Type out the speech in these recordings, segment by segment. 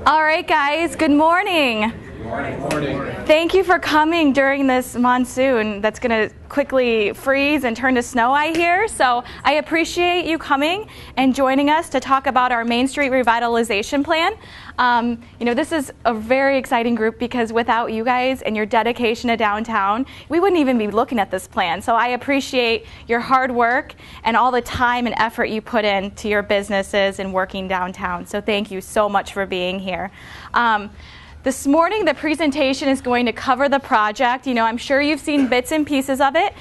All right, guys, good morning. Good morning. Thank you for coming during this monsoon that's going to quickly freeze and turn to snow, I hear. So I appreciate you coming and joining us to talk about our Main Street revitalization plan. This is a very exciting group because without you guys and your dedication to downtown, we wouldn't even be looking at this plan. So I appreciate your hard work and all the time and effort you put into your businesses and working downtown. So thank you so much for being here. This morning, the presentation is going to cover the project. I'm sure you've seen bits and pieces of it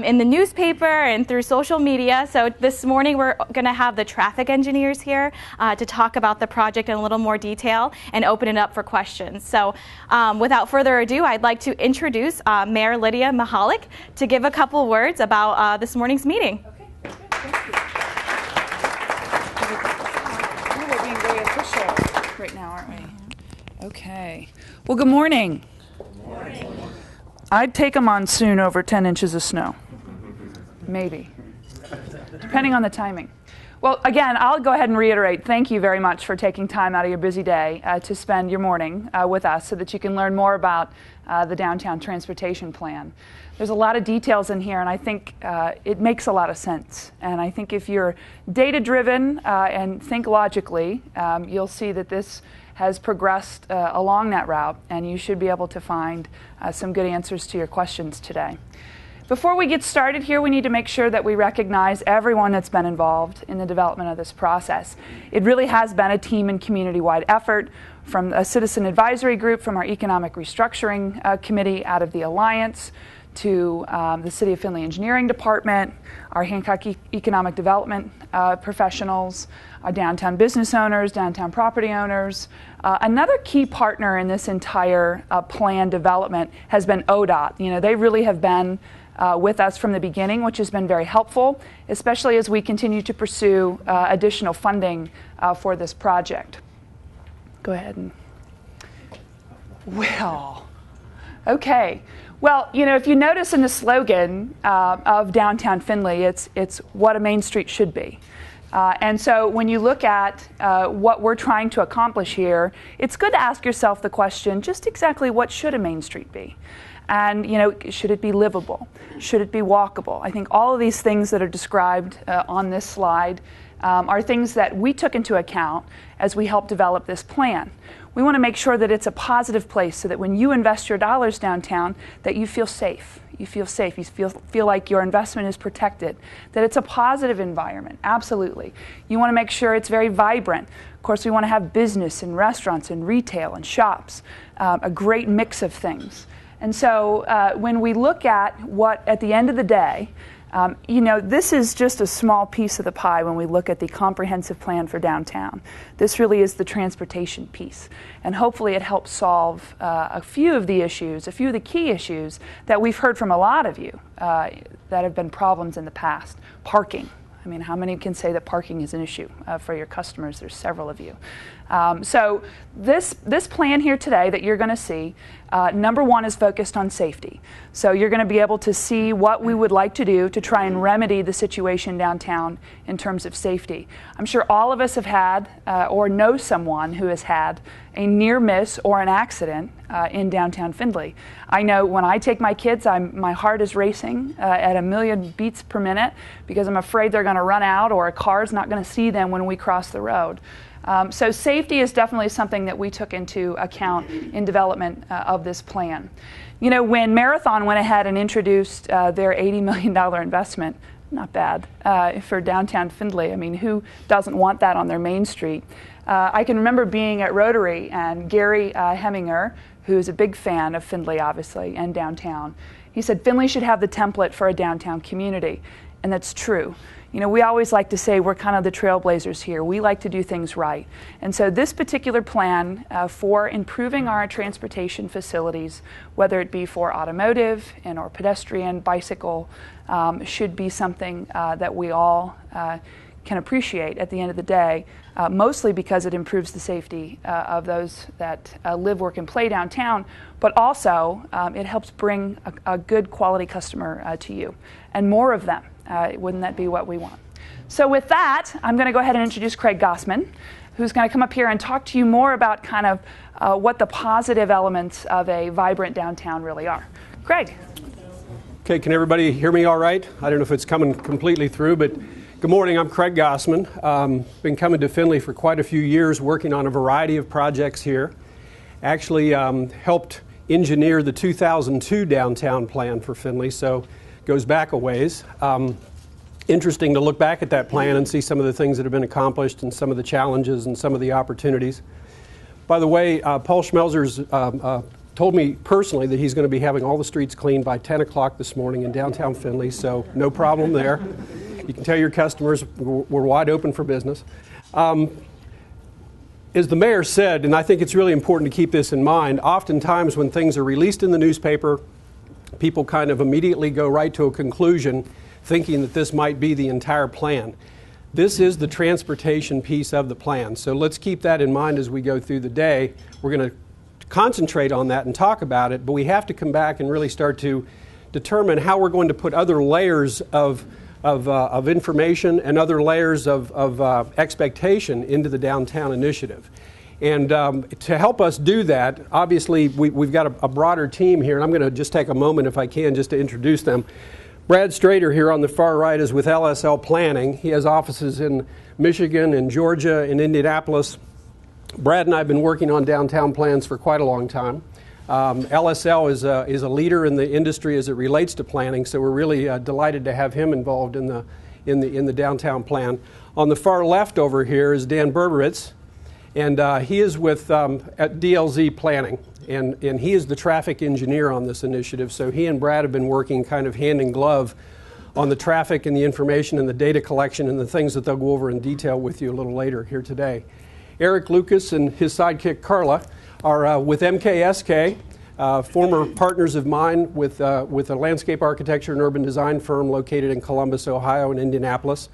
in the newspaper and through social media. So this morning, we're going to have the traffic engineers here to talk about the project in a little more detail and open it up for questions. So without further ado, I'd like to introduce Mayor Lydia Mihalik to give a couple words about this morning's meeting. Okay, good. We're being very official right now, aren't we? Okay. Well, good morning. Good morning. I'd take a monsoon over 10 inches of snow. Maybe. Depending on the timing. Well, again, I'll go ahead and reiterate, thank you very much for taking time out of your busy day to spend your morning with us so that you can learn more about the downtown transportation plan. There's a lot of details in here, and I think it makes a lot of sense. And I think if you're data-driven and think logically, you'll see that this has progressed along that route, and you should be able to find some good answers to your questions today. Before we get started here, we need to make sure that we recognize everyone that's been involved in the development of this process. It really has been a team and community-wide effort, from a citizen advisory group, from our economic restructuring committee out of the Alliance, to the City of Findlay Engineering Department, our Hancock Economic Development professionals, our downtown business owners, downtown property owners. Another key partner in this entire plan development has been ODOT. They really have been with us from the beginning, which has been very helpful, especially as we continue to pursue additional funding for this project. Go ahead and... Well, okay. Well, if you notice in the slogan of downtown Findlay, it's what a Main Street should be. And so when you look at what we're trying to accomplish here, it's good to ask yourself the question, just exactly what should a Main Street be? And, should it be livable? Should it be walkable? I think all of these things that are described on this slide are things that we took into account as we helped develop this plan. We want to make sure that it's a positive place so that when you invest your dollars downtown, that you feel safe. You feel safe. You feel like your investment is protected, that it's a positive environment. Absolutely. You want to make sure it's very vibrant. Of course, we want to have business and restaurants and retail and shops, a great mix of things. And so when we look at what, at the end of the day, this is just a small piece of the pie when we look at the comprehensive plan for downtown. This really is the transportation piece. And hopefully it helps solve a few of the issues, a few of the key issues that we've heard from a lot of you that have been problems in the past. Parking. I mean, how many can say that parking is an issue for your customers? There's several of you. So this plan here today that you're going to see, number one is focused on safety. So you're going to be able to see what we would like to do to try and remedy the situation downtown in terms of safety. I'm sure all of us have had or know someone who has had a near miss or an accident in downtown Findlay. I know when I take my kids, my heart is racing at 1,000,000 beats per minute because I'm afraid they're going to run out or a car's not going to see them when we cross the road. So safety is definitely something that we took into account in development of this plan. When Marathon went ahead and introduced their $80 million investment, not bad for downtown Findlay. I mean, who doesn't want that on their Main Street? I can remember being at Rotary and Gary Heminger, who is a big fan of Findlay, obviously, and downtown. He said Findlay should have the template for a downtown community, and that's true. We always like to say we're kind of the trailblazers here. We like to do things right. And so this particular plan for improving our transportation facilities, whether it be for automotive and or pedestrian, bicycle, should be something that we all can appreciate at the end of the day, mostly because it improves the safety of those that live, work, and play downtown, but also it helps bring a good quality customer to you, and more of them. Wouldn't that be what we want? So with that, I'm going to go ahead and introduce Craig Gossman. who's going to come up here and talk to you more about kind of what the positive elements of a vibrant downtown really are. Craig. Okay, can everybody hear me all right? I don't know if it's coming completely through, but good morning. I'm Craig Gossman. Been coming to Findlay for quite a few years, working on a variety of projects here. Actually helped engineer the 2002 downtown plan for Findlay, so goes back a ways. Interesting to look back at that plan and see some of the things that have been accomplished and some of the challenges and some of the opportunities. By the way, Paul Schmelzer's told me personally that he's going to be having all the streets cleaned by 10 o'clock this morning in downtown Findlay, so no problem there. You can tell your customers we're wide open for business. As the mayor said, and I think it's really important to keep this in mind, oftentimes when things are released in the newspaper, people kind of immediately go right to a conclusion thinking that this might be the entire plan. This is the transportation piece of the plan, so let's keep that in mind as we go through the day. We're going to concentrate on that and talk about it, but we have to come back and really start to determine how we're going to put other layers of information and other layers of expectation into the downtown initiative. And to help us do that, obviously we've got a broader team here, and I'm going to just take a moment, if I can, just to introduce them. Brad Strader here on the far right is with LSL Planning. He has offices in Michigan, in Georgia, in Indianapolis. Brad and I have been working on downtown plans for quite a long time. LSL is a leader in the industry as it relates to planning, so we're really delighted to have him involved in the downtown plan. On the far left over here is Dan Berberitz, and he is with at DLZ Planning, and he is the traffic engineer on this initiative. So he and Brad have been working kind of hand in glove on the traffic and the information and the data collection and the things that they'll go over in detail with you a little later here today. Eric Lucas and his sidekick Carla are with MKSK, former partners of mine with a landscape architecture and urban design firm located in Columbus, Ohio and Indianapolis.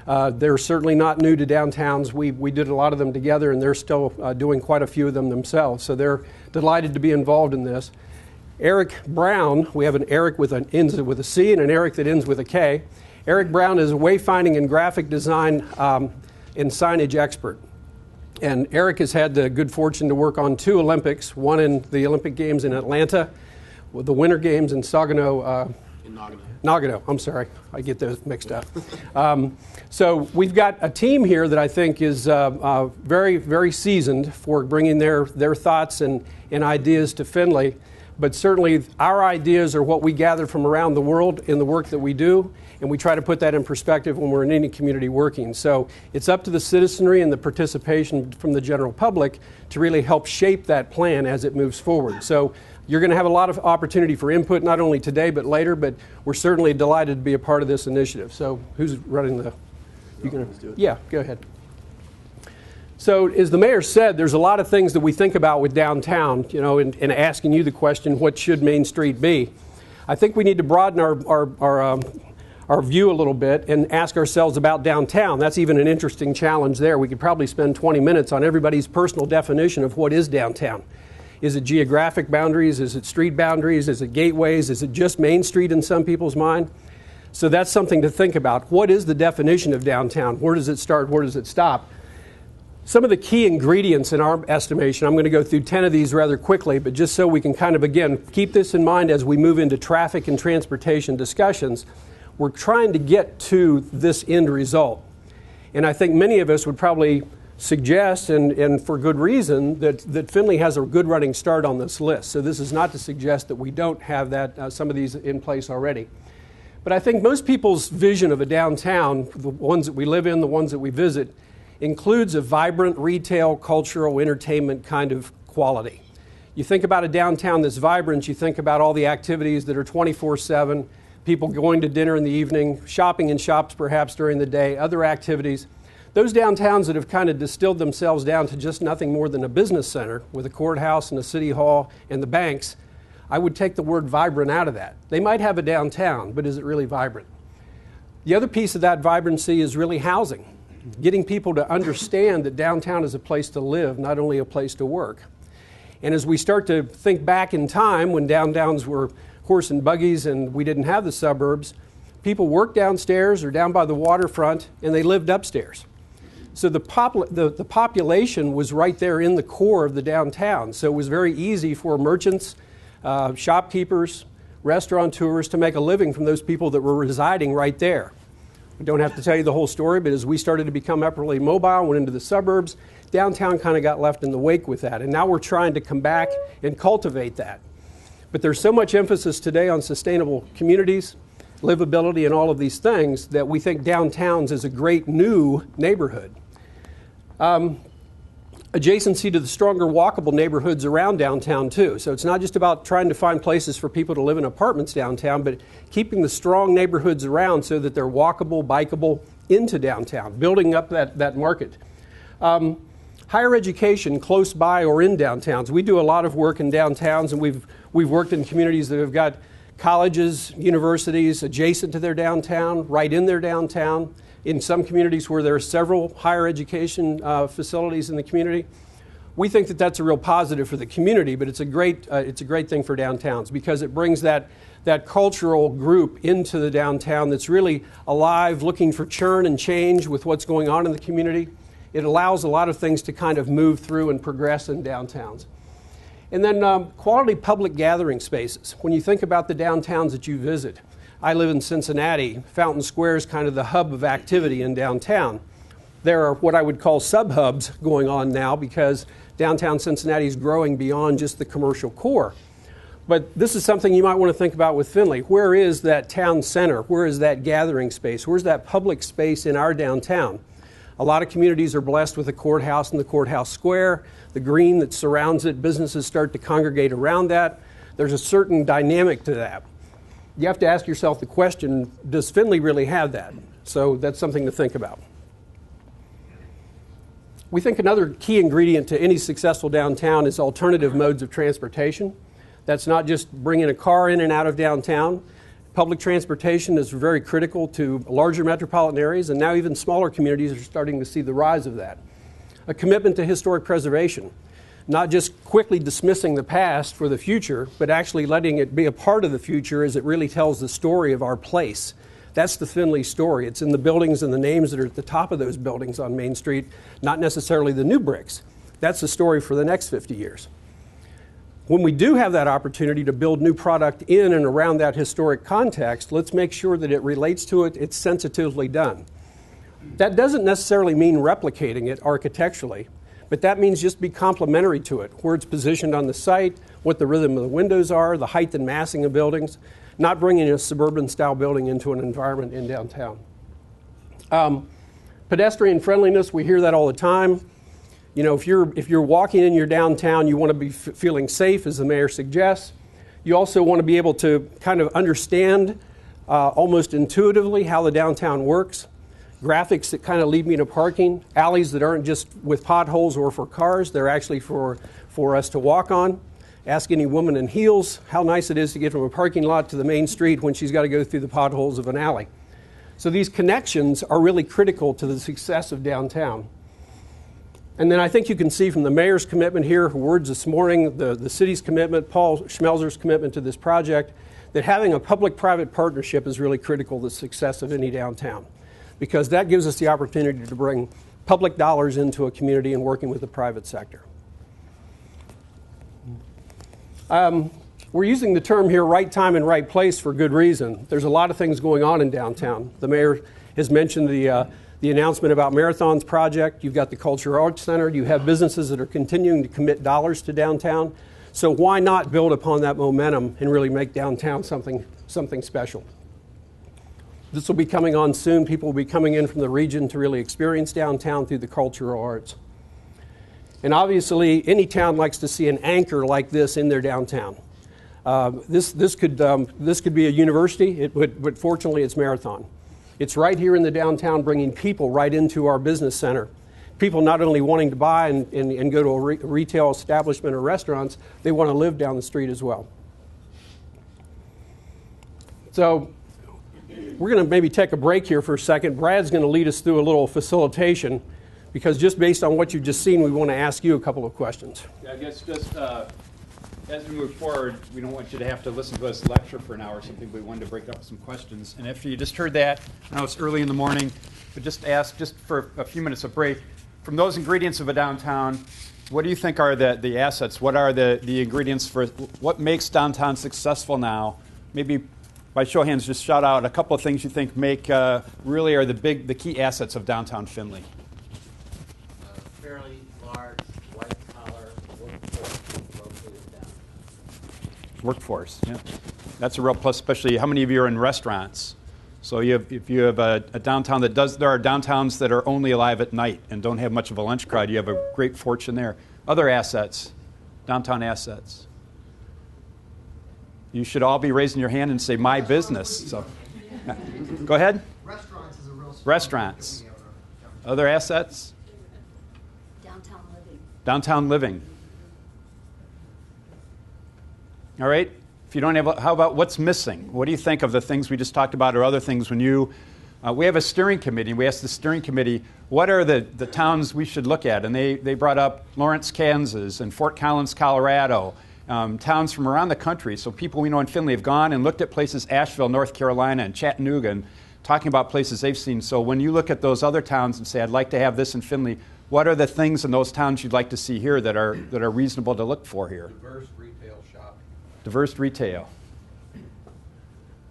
They're certainly not new to downtowns. We did a lot of them together, and they're still doing quite a few of them themselves. So they're delighted to be involved in this. Eric Brown, we have an Eric ends with a C and an Eric that ends with a K. Eric Brown is a wayfinding and graphic design and signage expert. And Eric has had the good fortune to work on 2 Olympics, one in the Olympic Games in Atlanta, with the Winter Games in Nagano. Nagano, I'm sorry, I get those mixed up. So we've got a team here that I think is very, very seasoned for bringing their thoughts and ideas to Findlay. But certainly our ideas are what we gather from around the world in the work that we do, and we try to put that in perspective when we're in any community working. So it's up to the citizenry and the participation from the general public to really help shape that plan as it moves forward. So you're going to have a lot of opportunity for input, not only today but later, but we're certainly delighted to be a part of this initiative. So who's running the... You gonna, let's do it. Yeah, go ahead. So as the mayor said, there's a lot of things that we think about with downtown, you know, and asking you the question, what should Main Street be? I think we need to broaden our view a little bit and ask ourselves about downtown. That's even an interesting challenge there. We could probably spend 20 minutes on everybody's personal definition of what is downtown. Is it geographic boundaries? Is it street boundaries? Is it gateways? Is it just Main Street in some people's mind? So that's something to think about. What is the definition of downtown? Where does it start? Where does it stop? Some of the key ingredients in our estimation, I'm going to go through 10 of these rather quickly, but just so we can kind of, again, keep this in mind as we move into traffic and transportation discussions, we're trying to get to this end result. And I think many of us would probably suggest, and for good reason, that Findlay has a good running start on this list. So this is not to suggest that we don't have that some of these in place already. But I think most people's vision of a downtown, the ones that we live in, the ones that we visit, includes a vibrant retail, cultural, entertainment kind of quality. You think about a downtown that's vibrant, you think about all the activities that are 24/7, people going to dinner in the evening, shopping in shops perhaps during the day, other activities. Those downtowns that have kind of distilled themselves down to just nothing more than a business center with a courthouse and a city hall and the banks, I would take the word vibrant out of that. They might have a downtown, but is it really vibrant? The other piece of that vibrancy is really housing. Getting people to understand that downtown is a place to live, not only a place to work. And as we start to think back in time when downtowns were horse and buggies and we didn't have the suburbs, people worked downstairs or down by the waterfront and they lived upstairs. So the population was right there in the core of the downtown. So it was very easy for merchants, shopkeepers, restaurateurs to make a living from those people that were residing right there. We don't have to tell you the whole story, but as we started to become upwardly mobile, went into the suburbs, downtown kind of got left in the wake with that. And now we're trying to come back and cultivate that. But there's so much emphasis today on sustainable communities, livability, and all of these things that we think downtowns is a great new neighborhood. Adjacency to the stronger walkable neighborhoods around downtown too. So it's not just about trying to find places for people to live in apartments downtown, but keeping the strong neighborhoods around so that they're walkable, bikeable into downtown, building up that market. Higher education close by or in downtowns. We do a lot of work in downtowns, and we've worked in communities that have got colleges, universities adjacent to their downtown, right in their downtown. In some communities where there are several higher education facilities in the community, we think that that's a real positive for the community, but it's a great thing for downtowns because it brings that cultural group into the downtown that's really alive, looking for churn and change with what's going on in the community. It allows a lot of things to kind of move through and progress in downtowns. And then quality public gathering spaces. When you think about the downtowns that you visit, I live in Cincinnati. Fountain Square is kind of the hub of activity in downtown. There are what I would call sub-hubs going on now because downtown Cincinnati is growing beyond just the commercial core. But this is something you might want to think about with Findlay. Where is that town center? Where is that gathering space? Where's that public space in our downtown? A lot of communities are blessed with the courthouse and the courthouse square, the green that surrounds it. Businesses start to congregate around that. There's a certain dynamic to that. You have to ask yourself the question, does Findlay really have that? So that's something to think about. We think another key ingredient to any successful downtown is alternative modes of transportation. That's not just bringing a car in and out of downtown. Public transportation is very critical to larger metropolitan areas, and now even smaller communities are starting to see the rise of that. A commitment to historic preservation. Not just quickly dismissing the past for the future, but actually letting it be a part of the future as it really tells the story of our place. That's the Findlay story. It's in the buildings and the names that are at the top of those buildings on Main Street, not necessarily the new bricks. That's the story for the next 50 years. When we do have that opportunity to build new product in and around that historic context, let's make sure that it relates to it, it's sensitively done. That doesn't necessarily mean replicating it architecturally, but that means just be complementary to it, where it's positioned on the site, what the rhythm of the windows are, the height and massing of buildings, not bringing a suburban-style building into an environment in downtown. Pedestrian friendliness, we hear that all the time. You know, if you're walking in your downtown, you want to be feeling safe, as the mayor suggests. You also want to be able to kind of understand almost intuitively how the downtown works. Graphics that kind of lead me to parking, alleys that aren't just with potholes or for cars, they're actually for us to walk on. Ask any woman in heels how nice it is to get from a parking lot to the main street when she's got to go through the potholes of an alley. So these connections are really critical to the success of downtown. And then I think you can see from the mayor's commitment here, words this morning, the city's commitment, Paul Schmelzer's commitment to this project, that having a public-private partnership is really critical to the success of any downtown, because that gives us the opportunity to bring public dollars into a community and working with the private sector. We're using the term here, right time and right place, for good reason. There's a lot of things going on in downtown. The mayor has mentioned the announcement about Marathon's project. You've got the Cultural Arts Center. You have businesses that are continuing to commit dollars to downtown. So why not build upon that momentum and really make downtown something special? This will be coming on soon. People will be coming in from the region to really experience downtown through the cultural arts. And obviously, any town likes to see an anchor like this in their downtown. This could be a university, but fortunately it's Marathon. It's right here in the downtown, bringing people right into our business center. People not only wanting to buy and go to a retail establishment or restaurants, they want to live down the street as well. So we're going to maybe take a break here for a second. Brad's going to lead us through a little facilitation, because just based on what you've just seen, we want to ask you a couple of questions. Yeah, I guess just As we move forward, we don't want you to have to listen to us lecture for an hour or something. We wanted to break up with some questions. And after you just heard that, I know it's early in the morning, but just ask, just for a few minutes of break, from those ingredients of a downtown, what do you think are the assets? What are the ingredients for what makes downtown successful now? Maybe by show of hands, just shout out a couple of things you think make really are the key assets of downtown Findlay. Fairly large white-collar workforce located downtown. Workforce, yeah. That's a real plus, especially how many of you are in restaurants? So if you have a downtown there are downtowns that are only alive at night and don't have much of a lunch crowd. You have a great fortune there. Other assets, downtown assets. You should all be raising your hand and say, my business. So, go ahead. Restaurants is a real Restaurants. Other assets? Downtown living. Downtown living. All right. If you don't have, how about what's missing? What do you think of the things we just talked about or other things when you, we have a steering committee. We asked the steering committee, what are the towns we should look at? And they brought up Lawrence, Kansas and Fort Collins, Colorado, towns from around the country. So people we know in Findlay have gone and looked at places, Asheville, North Carolina, and Chattanooga, and talking about places they've seen. So when you look at those other towns and say, I'd like to have this in Findlay, what are the things in those towns you'd like to see here that are reasonable to look for here? Diverse retail shopping. Diverse retail.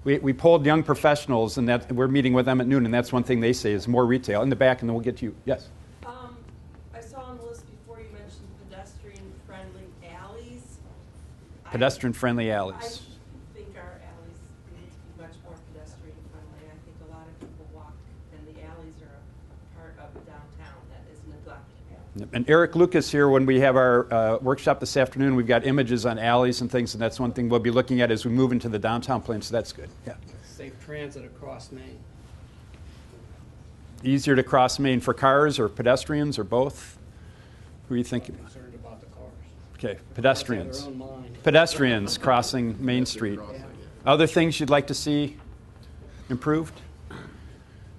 We polled young professionals, and we're meeting with them at noon, and that's one thing they say is more retail. In the back, and then we'll get to you. Yes? I saw on the list before you mentioned pedestrian-friendly alleys. Pedestrian-friendly I alleys. think our alleys need to be much more pedestrian-friendly. I think a lot of people walk, and the alleys are a part of downtown that is neglected. Yep. And Eric Lucas here, when we have our workshop this afternoon, we've got images on alleys and things, and that's one thing we'll be looking at as we move into the downtown plan, so that's good. Yeah. Safe transit across Maine. Easier to cross Main for cars or pedestrians or both? Who are you thinking? Concerned about the cars. Okay, pedestrians. Their own mind. Pedestrians crossing Main Street. Other things you'd like to see improved?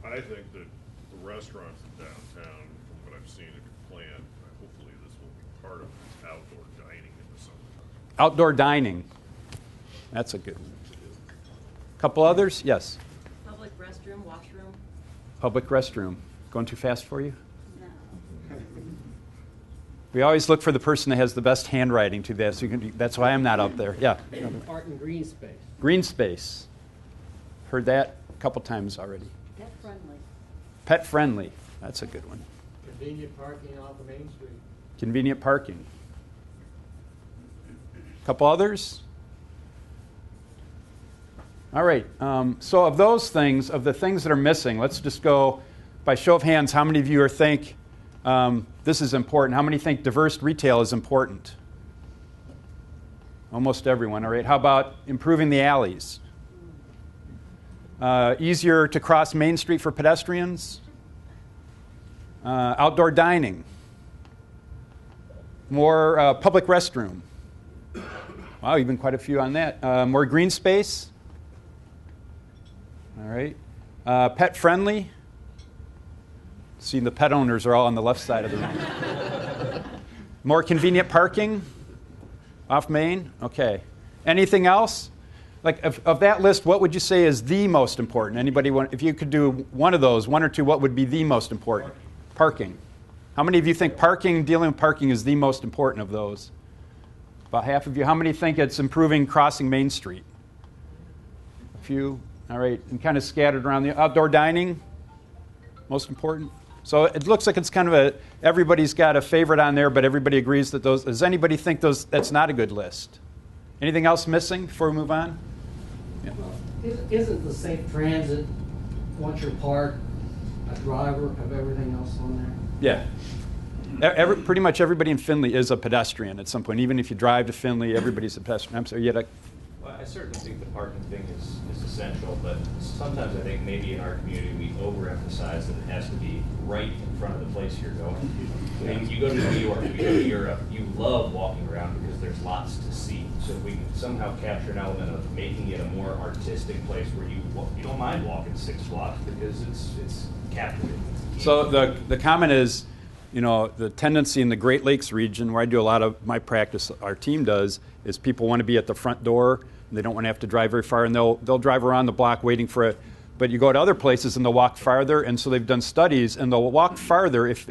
I think that the restaurants in downtown, from what I've seen in your plan, hopefully this will be part of outdoor dining in the summertime. Outdoor dining. That's a good one. Couple others? Yes. Public restroom, washroom. Public restroom. Going too fast for you? No. We always look for the person that has the best handwriting to that. So that's why I'm not up there. Yeah. Art and green space. Green space. Heard that a couple times already. Pet friendly. Pet friendly. That's a good one. Convenient parking off of Main Street. Convenient parking. Couple others? All right. So of those things, of the things that are missing, let's just go by show of hands. How many of you think this is important? How many think diverse retail is important? Almost everyone. All right. How about improving the alleys? Easier to cross Main Street for pedestrians? Outdoor dining? More public restroom? Wow, even quite a few on that. More green space? All right. Pet friendly? See, the pet owners are all on the left side of the room. More convenient parking off Main? Okay. Anything else? Like, of that list, what would you say is the most important? Anybody want, if you could do one of those, one or two, what would be the most important? Parking. How many of you think dealing with parking is the most important of those? About half of you. How many think it's improving crossing Main Street? A few. All right. And kind of scattered around the outdoor dining, most important. So it looks like it's kind of everybody's got a favorite on there, but everybody agrees that those. Does anybody think that's not a good list? Anything else missing before we move on? Yeah. Isn't the safe transit, once you're parked, a driver of everything else on there? Yeah. Pretty much everybody in Findlay is a pedestrian at some point. Even if you drive to Findlay, everybody's a pedestrian. I'm sorry, you had a... Well, I certainly think the parking thing is essential, but sometimes I think maybe in our community we overemphasize that it has to be right in front of the place you're going. I mean, you go to New York, you go to Europe, you love walking around because there's lots to see. So if we can somehow capture an element of making it a more artistic place where you don't mind walking 6 blocks because it's captivating. So the comment is, the tendency in the Great Lakes region, where I do a lot of my practice, our team does, is people want to be at the front door, and they don't want to have to drive very far, and they'll drive around the block waiting for it. But you go to other places and they'll walk farther, and so they've done studies, and they'll walk farther if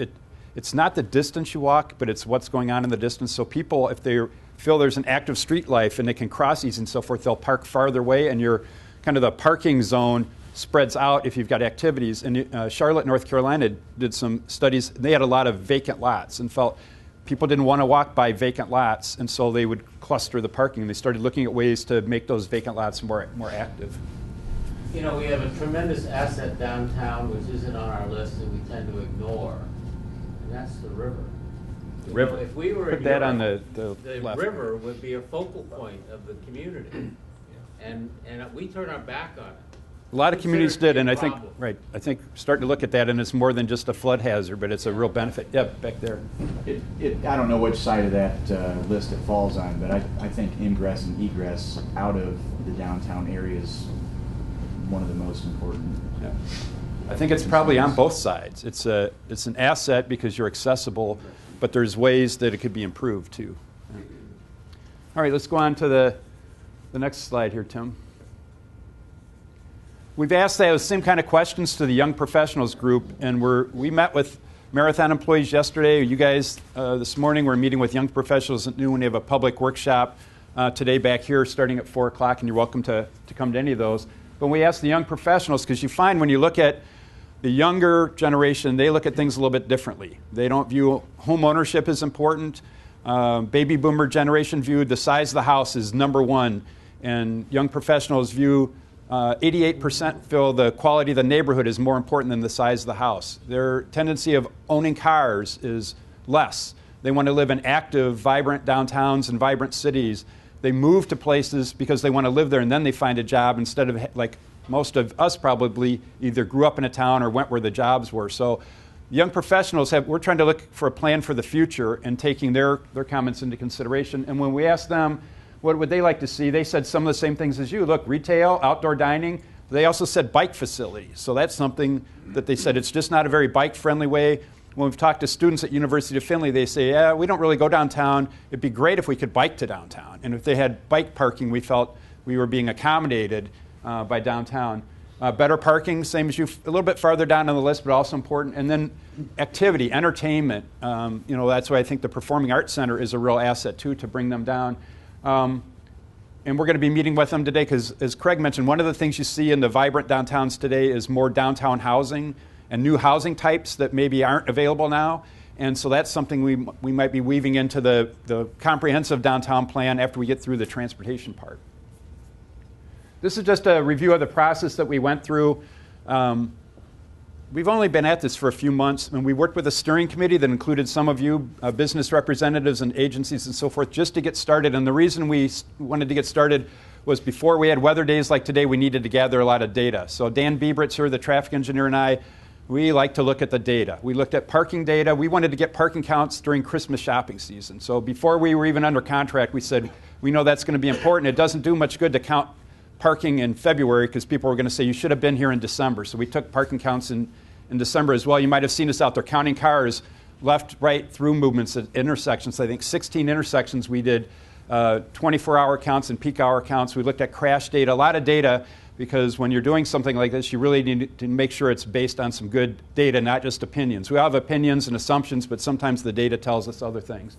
it's not the distance you walk, but it's what's going on in the distance. So people, if they feel there's an active street life and they can cross these and so forth, they'll park farther away, and your kind of the parking zone spreads out if you've got activities. And Charlotte, North Carolina did some studies. They had a lot of vacant lots and felt people didn't want to walk by vacant lots, and so they would cluster the parking. They started looking at ways to make those vacant lots more active. You know, we have a tremendous asset downtown which isn't on our list and we tend to ignore, and that's the river. You River. know, if we were Put in that Europe, on the left. river would be a focal point of the community, and we turn our back on it. A lot of communities Consider it did, and a I think, problem. right, I think starting to look at that, and it's more than just a flood hazard, but it's a real benefit. Yeah, back there. I don't know which side of that list it falls on, but I think ingress and egress out of the downtown area is one of the most important. Yeah. I think it's probably on both sides. It's an asset because you're accessible, but there's ways that it could be improved too. Yeah. All right, let's go on to the next slide here, Tim. We've asked those same kind of questions to the young professionals group, and we met with Marathon employees yesterday. You guys, this morning, we're meeting with young professionals at noon. We have a public workshop today back here starting at 4 o'clock, and you're welcome to come to any of those. But we asked the young professionals, because you find when you look at the younger generation, they look at things a little bit differently. They don't view home ownership as important. Baby boomer generation viewed the size of the house as number one, and young professionals view 88% feel the quality of the neighborhood is more important than the size of the house. Their tendency of owning cars is less. They want to live in active, vibrant downtowns and vibrant cities. They move to places because they want to live there, and then they find a job instead of, like most of us probably, either grew up in a town or went where the jobs were. So young professionals we're trying to look for a plan for the future and taking their comments into consideration. And when we asked them, what would they like to see? They said some of the same things as you. Look, retail, outdoor dining. They also said bike facilities. So that's something that they said it's just not a very bike-friendly way. When we've talked to students at University of Findlay, they say, yeah, we don't really go downtown. It'd be great if we could bike to downtown. And if they had bike parking, we felt we were being accommodated by downtown. Better parking, same as you, a little bit farther down on the list, but also important. And then activity, entertainment. That's why I think the Performing Arts Center is a real asset, too, to bring them down. And we're going to be meeting with them today because, as Craig mentioned, one of the things you see in the vibrant downtowns today is more downtown housing and new housing types that maybe aren't available now. And so that's something we might be weaving into the comprehensive downtown plan after we get through the transportation part. This is just a review of the process that we went through. We've only been at this for a few months, and we worked with a steering committee that included some of you, business representatives and agencies and so forth, just to get started. And the reason we wanted to get started was before we had weather days like today, we needed to gather a lot of data. So Dan Biebritz here, the traffic engineer, and I, we like to look at the data. We looked at parking data. We wanted to get parking counts during Christmas shopping season. So before we were even under contract, we said, we know that's going to be important. It doesn't do much good to count parking in February because people were going to say you should have been here in December. So we took parking counts in December as well. You might have seen us out there counting cars left, right, through movements at intersections. I think 16 intersections we did 24-hour counts and peak hour counts. We looked at crash data, a lot of data, because when you're doing something like this, you really need to make sure it's based on some good data, not just opinions. We all have opinions and assumptions, but sometimes the data tells us other things.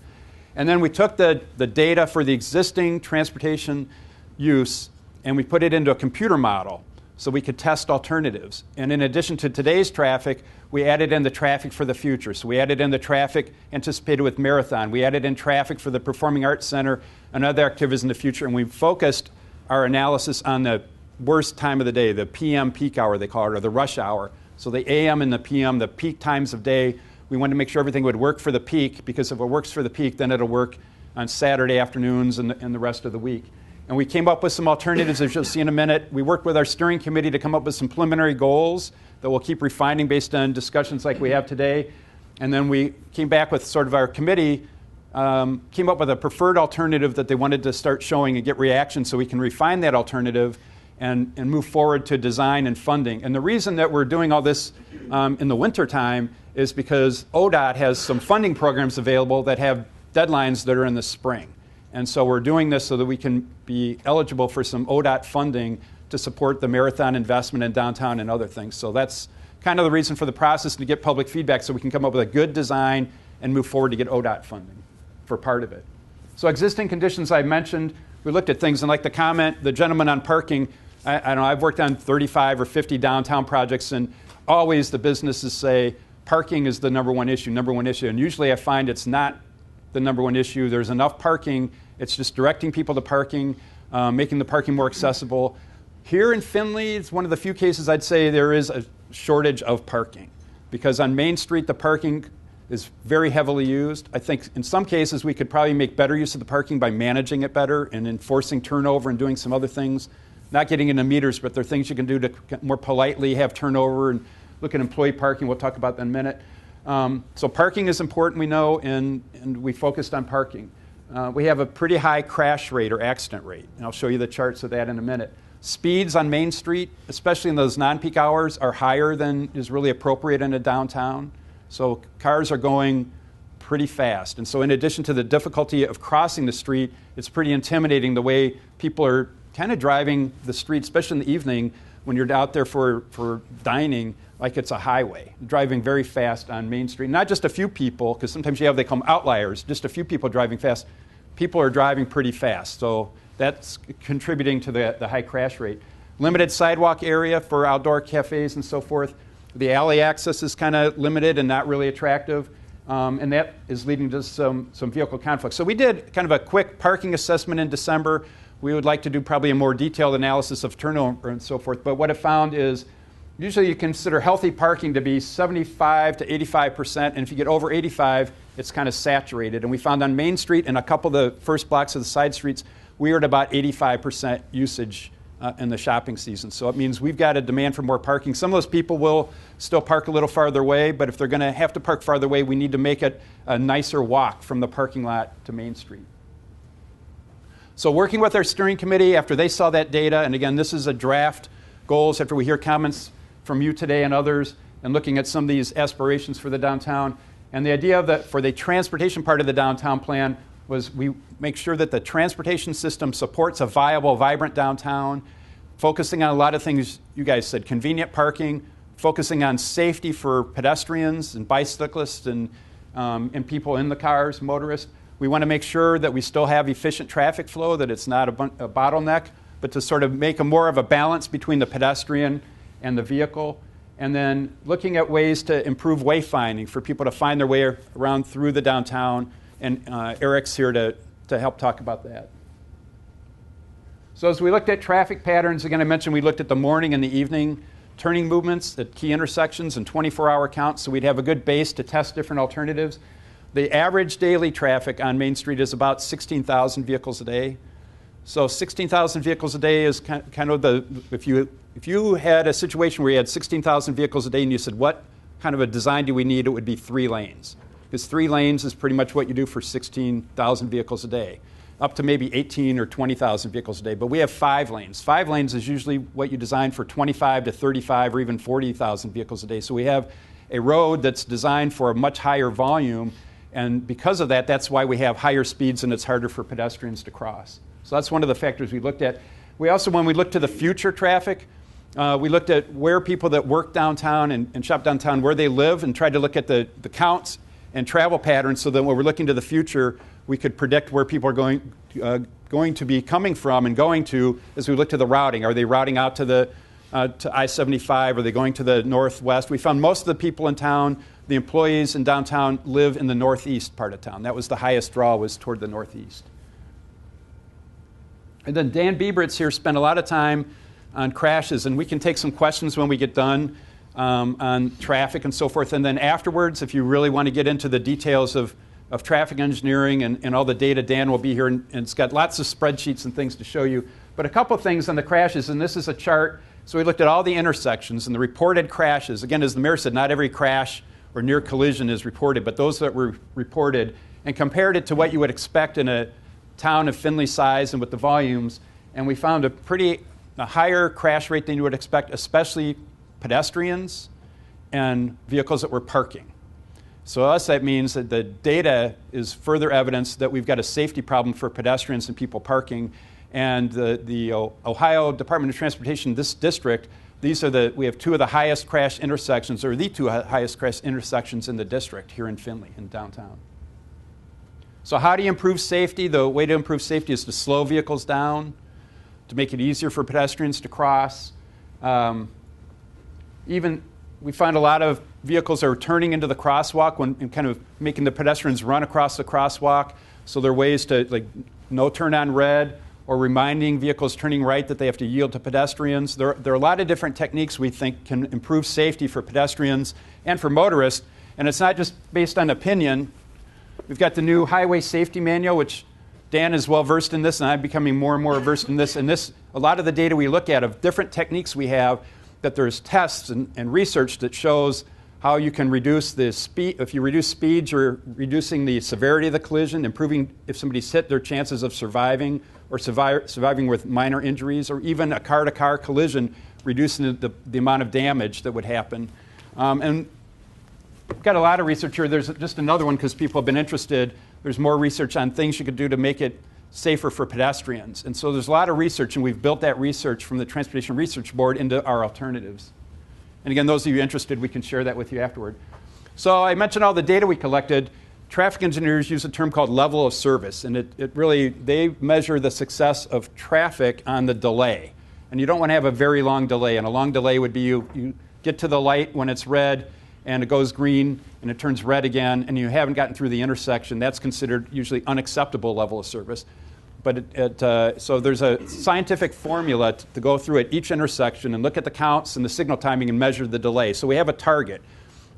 And then we took the data for the existing transportation use and we put it into a computer model so we could test alternatives. And in addition to today's traffic, we added in the traffic for the future. So we added in the traffic anticipated with Marathon. We added in traffic for the Performing Arts Center and other activities in the future. And we focused our analysis on the worst time of the day, the PM peak hour, they call it, or the rush hour. So the AM and the PM, the peak times of day, we wanted to make sure everything would work for the peak, because if it works for the peak, then it'll work on Saturday afternoons and the rest of the week. And we came up with some alternatives, as you'll see in a minute. We worked with our steering committee to come up with some preliminary goals that we'll keep refining based on discussions like we have today. And then we came back with sort of our committee, came up with a preferred alternative that they wanted to start showing and get reaction so we can refine that alternative and move forward to design and funding. And the reason that we're doing all this in the wintertime is because ODOT has some funding programs available that have deadlines that are in the spring. And so we're doing this so that we can be eligible for some ODOT funding to support the marathon investment in downtown and other things. So that's kind of the reason for the process, to get public feedback so we can come up with a good design and move forward to get ODOT funding for part of it. So existing conditions I mentioned, we looked at things, and like the comment, the gentleman on parking, I don't know, I've worked on 35 or 50 downtown projects, and always the businesses say parking is the number one issue. And usually I find it's not the number one issue. There's enough parking. It's just directing people to parking, making the parking more accessible. Here in Findlay, it's one of the few cases I'd say there is a shortage of parking, because on Main Street the parking is very heavily used. I think in some cases we could probably make better use of the parking by managing it better and enforcing turnover and doing some other things. Not getting into meters, but there are things you can do to more politely have turnover and look at employee parking. We'll talk about that in a minute. So parking is important, we know, and we focused on parking. We have a pretty high crash rate or accident rate, and I'll show you the charts of that in a minute. Speeds on Main Street, especially in those non-peak hours, are higher than is really appropriate in a downtown. So cars are going pretty fast. And so in addition to the difficulty of crossing the street, it's pretty intimidating the way people are kind of driving the street, especially in the evening when you're out there for dining, like it's a highway, driving very fast on Main Street. Not just a few people, because sometimes they call them outliers, just a few people driving fast. People are driving pretty fast, so that's contributing to the high crash rate. Limited sidewalk area for outdoor cafes and so forth. The alley access is kind of limited and not really attractive, and that is leading to some vehicle conflicts. So we did kind of a quick parking assessment in December. We would like to do probably a more detailed analysis of turnover and so forth, but what I found is usually you consider healthy parking to be 75 to 85%, and if you get over 85, it's kind of saturated. And we found on Main Street and a couple of the first blocks of the side streets, we were at about 85% usage in the shopping season. So it means we've got a demand for more parking. Some of those people will still park a little farther away, but if they're going to have to park farther away, we need to make it a nicer walk from the parking lot to Main Street. So working with our steering committee after they saw that data, and again, this is a draft goals after we hear comments from you today and others, and looking at some of these aspirations for the downtown. And the idea of that for the transportation part of the downtown plan was we make sure that the transportation system supports a viable, vibrant downtown, focusing on a lot of things you guys said, convenient parking, focusing on safety for pedestrians and bicyclists and people in the cars, motorists. We want to make sure that we still have efficient traffic flow, that it's not a bottleneck, but to sort of make a more of a balance between the pedestrian and the vehicle. And then looking at ways to improve wayfinding for people to find their way around through the downtown. And Eric's here to help talk about that. So as we looked at traffic patterns, again, I mentioned we looked at the morning and the evening turning movements at key intersections and 24-hour counts, so we'd have a good base to test different alternatives. The average daily traffic on Main Street is about 16,000 vehicles a day. So 16,000 vehicles a day is kind of the, if you had a situation where you had 16,000 vehicles a day and you said, what kind of a design do we need? It would be 3 lanes. Because 3 lanes is pretty much what you do for 16,000 vehicles a day, up to maybe 18 or 20,000 vehicles a day. But we have 5 lanes. 5 lanes is usually what you design for 25 to 35 or even 40,000 vehicles a day. So we have a road that's designed for a much higher volume, and because of that, that's why we have higher speeds and it's harder for pedestrians to cross. So that's one of the factors we looked at. We also, when we looked to the future traffic, we looked at where people that work downtown and shop downtown, where they live, and tried to look at the counts and travel patterns so that when we're looking to the future, we could predict where people are going to be coming from and going to as we look to the routing. Are they routing out to I-75? Are they going to the northwest? We found most of the people in town, the employees in downtown, live in the northeast part of town. That was the highest draw, was toward the northeast. And then Dan Biebert's here spent a lot of time on crashes, and we can take some questions when we get done on traffic and so forth. And then afterwards, if you really want to get into the details of traffic engineering and all the data, Dan will be here, and it's got lots of spreadsheets and things to show you. But a couple things on the crashes, and this is a chart. So we looked at all the intersections and the reported crashes. Again, as the mayor said, not every crash or near collision is reported, but those that were reported, and compared it to what you would expect in a town of Findlay size and with the volumes. And we found a higher crash rate than you would expect, especially pedestrians and vehicles that were parking. So us, that means that the data is further evidence that we've got a safety problem for pedestrians and people parking. And the Ohio Department of Transportation, this district, we have two of the highest crash intersections, or the two highest crash intersections in the district here in Findlay, in downtown. So how do you improve safety? The way to improve safety is to slow vehicles down, to make it easier for pedestrians to cross. Even we find a lot of vehicles are turning into the crosswalk and kind of making the pedestrians run across the crosswalk. So there are ways to, like, no turn on red, or reminding vehicles turning right that they have to yield to pedestrians. There are a lot of different techniques we think can improve safety for pedestrians and for motorists. And it's not just based on opinion. We've got the new Highway Safety Manual, which Dan is well versed in this, and I'm becoming more and more versed in this. And this, a lot of the data we look at of different techniques we have, that there's tests and research that shows how you can reduce the speed. If you reduce speeds, you're reducing the severity of the collision, improving, if somebody's hit, their chances of surviving or surviving with minor injuries, or even a car-to-car collision, reducing the amount of damage that would happen. And we've got a lot of research here. There's just another one because people have been interested. There's more research on things you could do to make it safer for pedestrians. And so there's a lot of research, and we've built that research from the Transportation Research Board into our alternatives. And again, those of you interested, we can share that with you afterward. So I mentioned all the data we collected. Traffic engineers use a term called level of service, and it really, they measure the success of traffic on the delay. And you don't want to have a very long delay, and a long delay would be you get to the light when it's red, and it goes green, and it turns red again, and you haven't gotten through the intersection. That's considered usually unacceptable level of service. But so there's a scientific formula to go through at each intersection and look at the counts and the signal timing and measure the delay. So we have a target,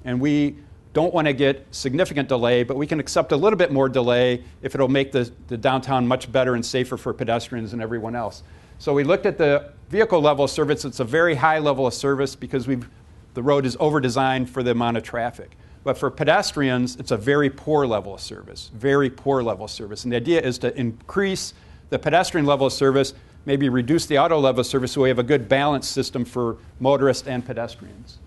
and we don't want to get significant delay, but we can accept a little bit more delay if it'll make the downtown much better and safer for pedestrians and everyone else. So we looked at the vehicle level of service. It's a very high level of service because the road is over-designed for the amount of traffic. But for pedestrians, it's a very poor level of service, very poor level of service. And the idea is to increase the pedestrian level of service, maybe reduce the auto level of service so we have a good balanced system for motorists and pedestrians.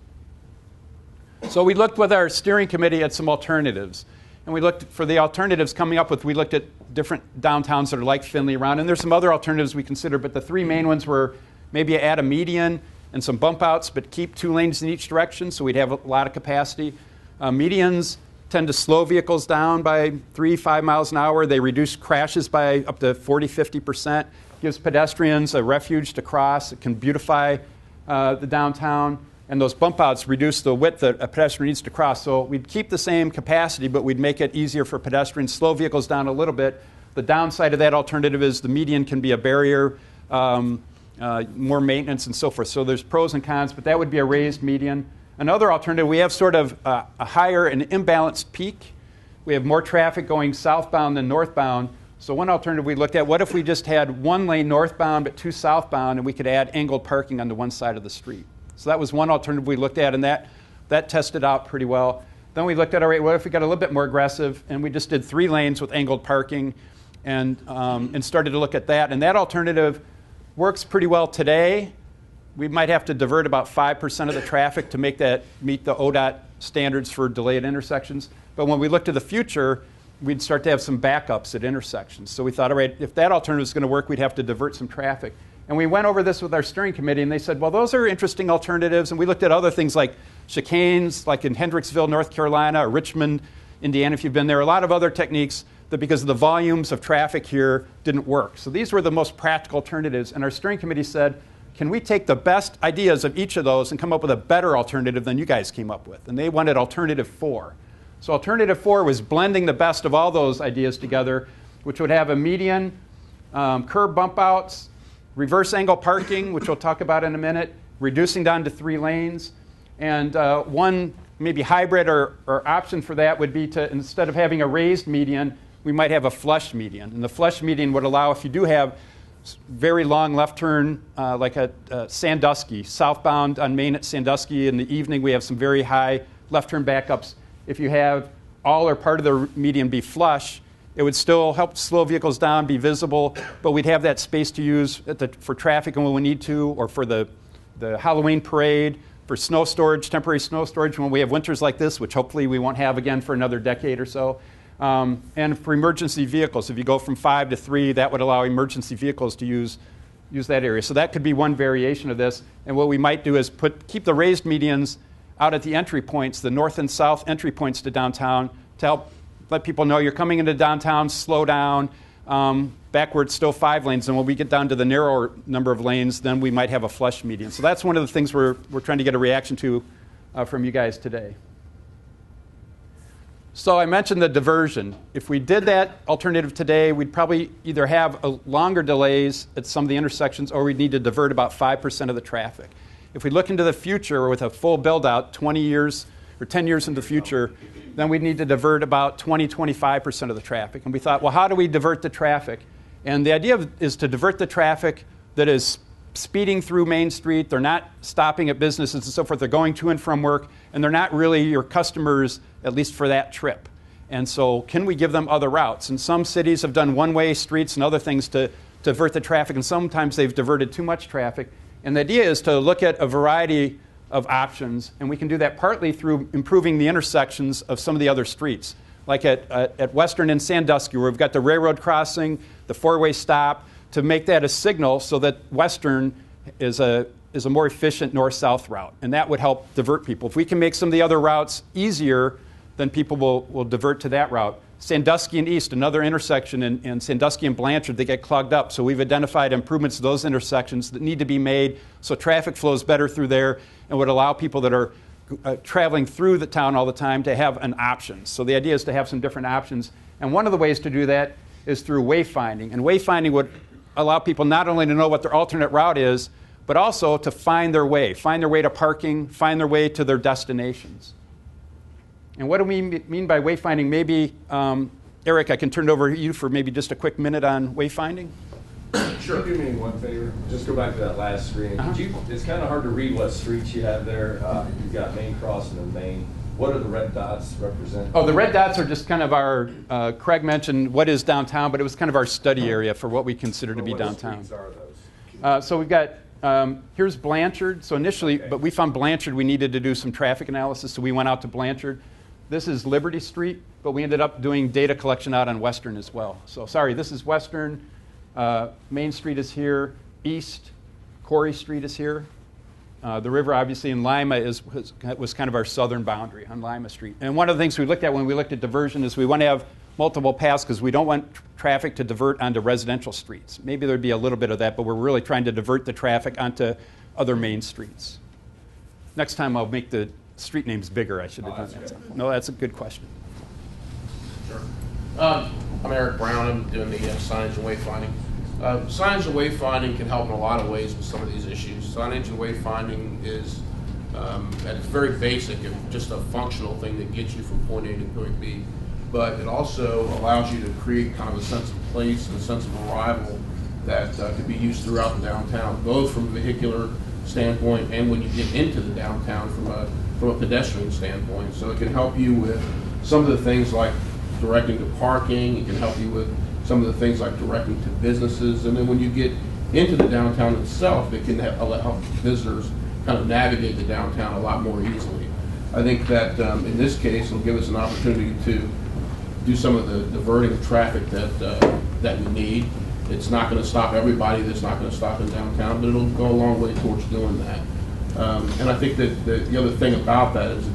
So we looked with our steering committee at some alternatives. And we looked for the alternatives coming up with, we looked at different downtowns that are like Findlay around. And there's some other alternatives we considered, but the three main ones were maybe add a median and some bump outs, but keep 2 lanes in each direction so we'd have a lot of capacity. Medians tend to slow vehicles down by 3-5 miles an hour. They reduce crashes by up to 40-50%. Gives pedestrians a refuge to cross. It can beautify the downtown. And those bump outs reduce the width that a pedestrian needs to cross. So we'd keep the same capacity, but we'd make it easier for pedestrians, slow vehicles down a little bit. The downside of that alternative is the median can be a barrier, more maintenance and so forth. So there's pros and cons, but that would be a raised median. Another alternative, we have sort of a higher and imbalanced peak. We have more traffic going southbound than northbound. So one alternative we looked at, what if we just had 1 lane northbound but 2 southbound, and we could add angled parking on the one side of the street? So that was one alternative we looked at, and that tested out pretty well. Then we looked at, all right, what if we got a little bit more aggressive, and we just did 3 lanes with angled parking and started to look at that. And that alternative works pretty well today. We might have to divert about 5% of the traffic to make that meet the ODOT standards for delay at intersections. But when we look to the future, we'd start to have some backups at intersections. So we thought, all right, if that alternative is going to work, we'd have to divert some traffic. And we went over this with our steering committee, and they said, well, those are interesting alternatives. And we looked at other things like chicanes, like in Hendricksville, North Carolina, or Richmond, Indiana, if you've been there. A lot of other techniques that, because of the volumes of traffic here, didn't work. So these were the most practical alternatives. And our steering committee said, can we take the best ideas of each of those and come up with a better alternative than you guys came up with? And they wanted alternative 4. So alternative 4 was blending the best of all those ideas together, which would have a median, curb bump outs, reverse angle parking, which we'll talk about in a minute, reducing down to 3 lanes. And one maybe hybrid or option for that would be to, instead of having a raised median, we might have a flush median. And the flush median would allow, if you do have very long left turn, like at Sandusky, southbound on Main at Sandusky in the evening, we have some very high left turn backups. If you have all or part of the median be flush, it would still help slow vehicles down, be visible, but we'd have that space to use for traffic and when we need to, or for the Halloween parade, for snow storage, temporary snow storage when we have winters like this, which hopefully we won't have again for another decade or so. And for emergency vehicles, if you go from 5 to 3, that would allow emergency vehicles to use that area. So that could be one variation of this. And what we might do is keep the raised medians out at the entry points, the north and south entry points to downtown, to help let people know you're coming into downtown, slow down. Backwards, still 5 lanes. And when we get down to the narrower number of lanes, then we might have a flush median. So that's one of the things we're trying to get a reaction to from you guys today. So I mentioned the diversion. If we did that alternative today, we'd probably either have longer delays at some of the intersections, or we'd need to divert about 5% of the traffic. If we look into the future with a full build-out, 20 years or 10 years into the future, then we'd need to divert about 25% of the traffic. And we thought, well, how do we divert the traffic? And the idea is to divert the traffic that is speeding through Main Street. They're not stopping at businesses and so forth. They're going to and from work, and they're not really your customers, at least for that trip. And so can we give them other routes? And some cities have done one-way streets and other things to divert the traffic, and sometimes they've diverted too much traffic. And the idea is to look at a variety of options, and we can do that partly through improving the intersections of some of the other streets, like at Western and Sandusky, where we've got the railroad crossing, the 4-way stop, to make that a signal so that Western is a more efficient north-south route, and that would help divert people. If we can make some of the other routes easier, then people will divert to that route. Sandusky and East, another intersection, and Sandusky and Blanchard, they get clogged up. So we've identified improvements to those intersections that need to be made so traffic flows better through there and would allow people that are traveling through the town all the time to have an option. So the idea is to have some different options. And one of the ways to do that is through wayfinding. And wayfinding would allow people not only to know what their alternate route is, but also to find their way to parking, find their way to their destinations. And what do we mean by wayfinding? Maybe, Eric, I can turn it over to you for maybe just a quick minute on wayfinding. Sure. Do me one favor. Just go back to that last screen. It's kind of hard to read what streets you have there. You've got Main Cross and then Main. What do the red dots represent? Oh, the red dots are just kind of our, Craig mentioned what is downtown, but it was kind of our study area for what we consider to be downtown. What streets are those? So we've got, here's Blanchard. So initially, but we found Blanchard, we needed to do some traffic analysis, so we went out to Blanchard. This is Liberty Street, but we ended up doing data collection out on Western as well. So sorry, this is Western. Main Street is here. East, Corey Street is here. The river, obviously, in Lima was kind of our southern boundary on Lima Street. And one of the things we looked at when we looked at diversion is we want to have multiple paths because we don't want traffic to divert onto residential streets. Maybe there'd be a little bit of that, but we're really trying to divert the traffic onto other main streets. Next time I'll make the street names bigger. I should have done that. No, that's a good question. Sure. I'm Eric Brown. I'm doing the signage and wayfinding. Signage and wayfinding can help in a lot of ways with some of these issues. Signage and wayfinding is, at its very basic, and just a functional thing that gets you from point A to point B. But it also allows you to create kind of a sense of place and a sense of arrival that could be used throughout the downtown, both from a vehicular standpoint and when you get into the downtown from a pedestrian standpoint. So it can help you with some of the things like directing to parking. It can help you with some of the things like directing to businesses. And then when you get into the downtown itself, it can help visitors kind of navigate the downtown a lot more easily. I think that in this case, it'll give us an opportunity to do some of the diverting of traffic that we need. It's not going to stop everybody that's not going to stop in downtown, but it'll go a long way towards doing that. And I think that the other thing about that is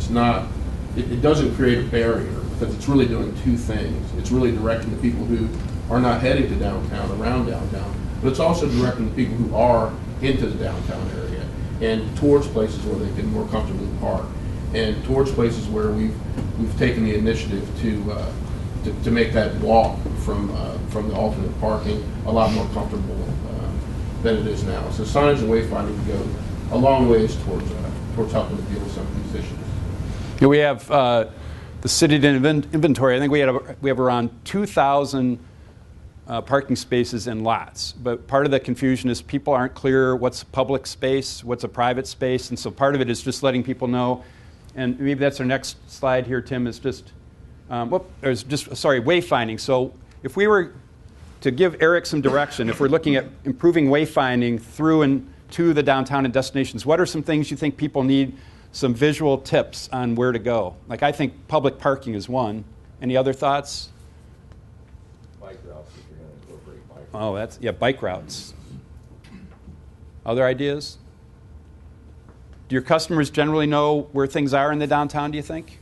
it doesn't create a barrier because it's really doing two things. It's really directing the people who are not heading to downtown, around downtown, but it's also directing the people who are into the downtown area and towards places where they can more comfortably park and towards places where we've taken the initiative to make that walk from the alternate parking a lot more comfortable than it is now. So signage and wayfinding can go a long ways towards helping to deal with some of these issues. Here we have the city inventory. I think we have around 2,000 parking spaces in lots. But part of the confusion is people aren't clear what's public space, what's a private space, and so part of it is just letting people know. And maybe that's our next slide here, Tim, is just wayfinding. So if we were to give Eric some direction, if we're looking at improving wayfinding through and to the downtown and destinations, what are some things you think people need some visual tips on where to go? Like, I think public parking is one. Any other thoughts? Bike routes, if you're going to incorporate bike routes. Oh, that's, yeah, bike routes. Other ideas? Do your customers generally know where things are in the downtown, do you think?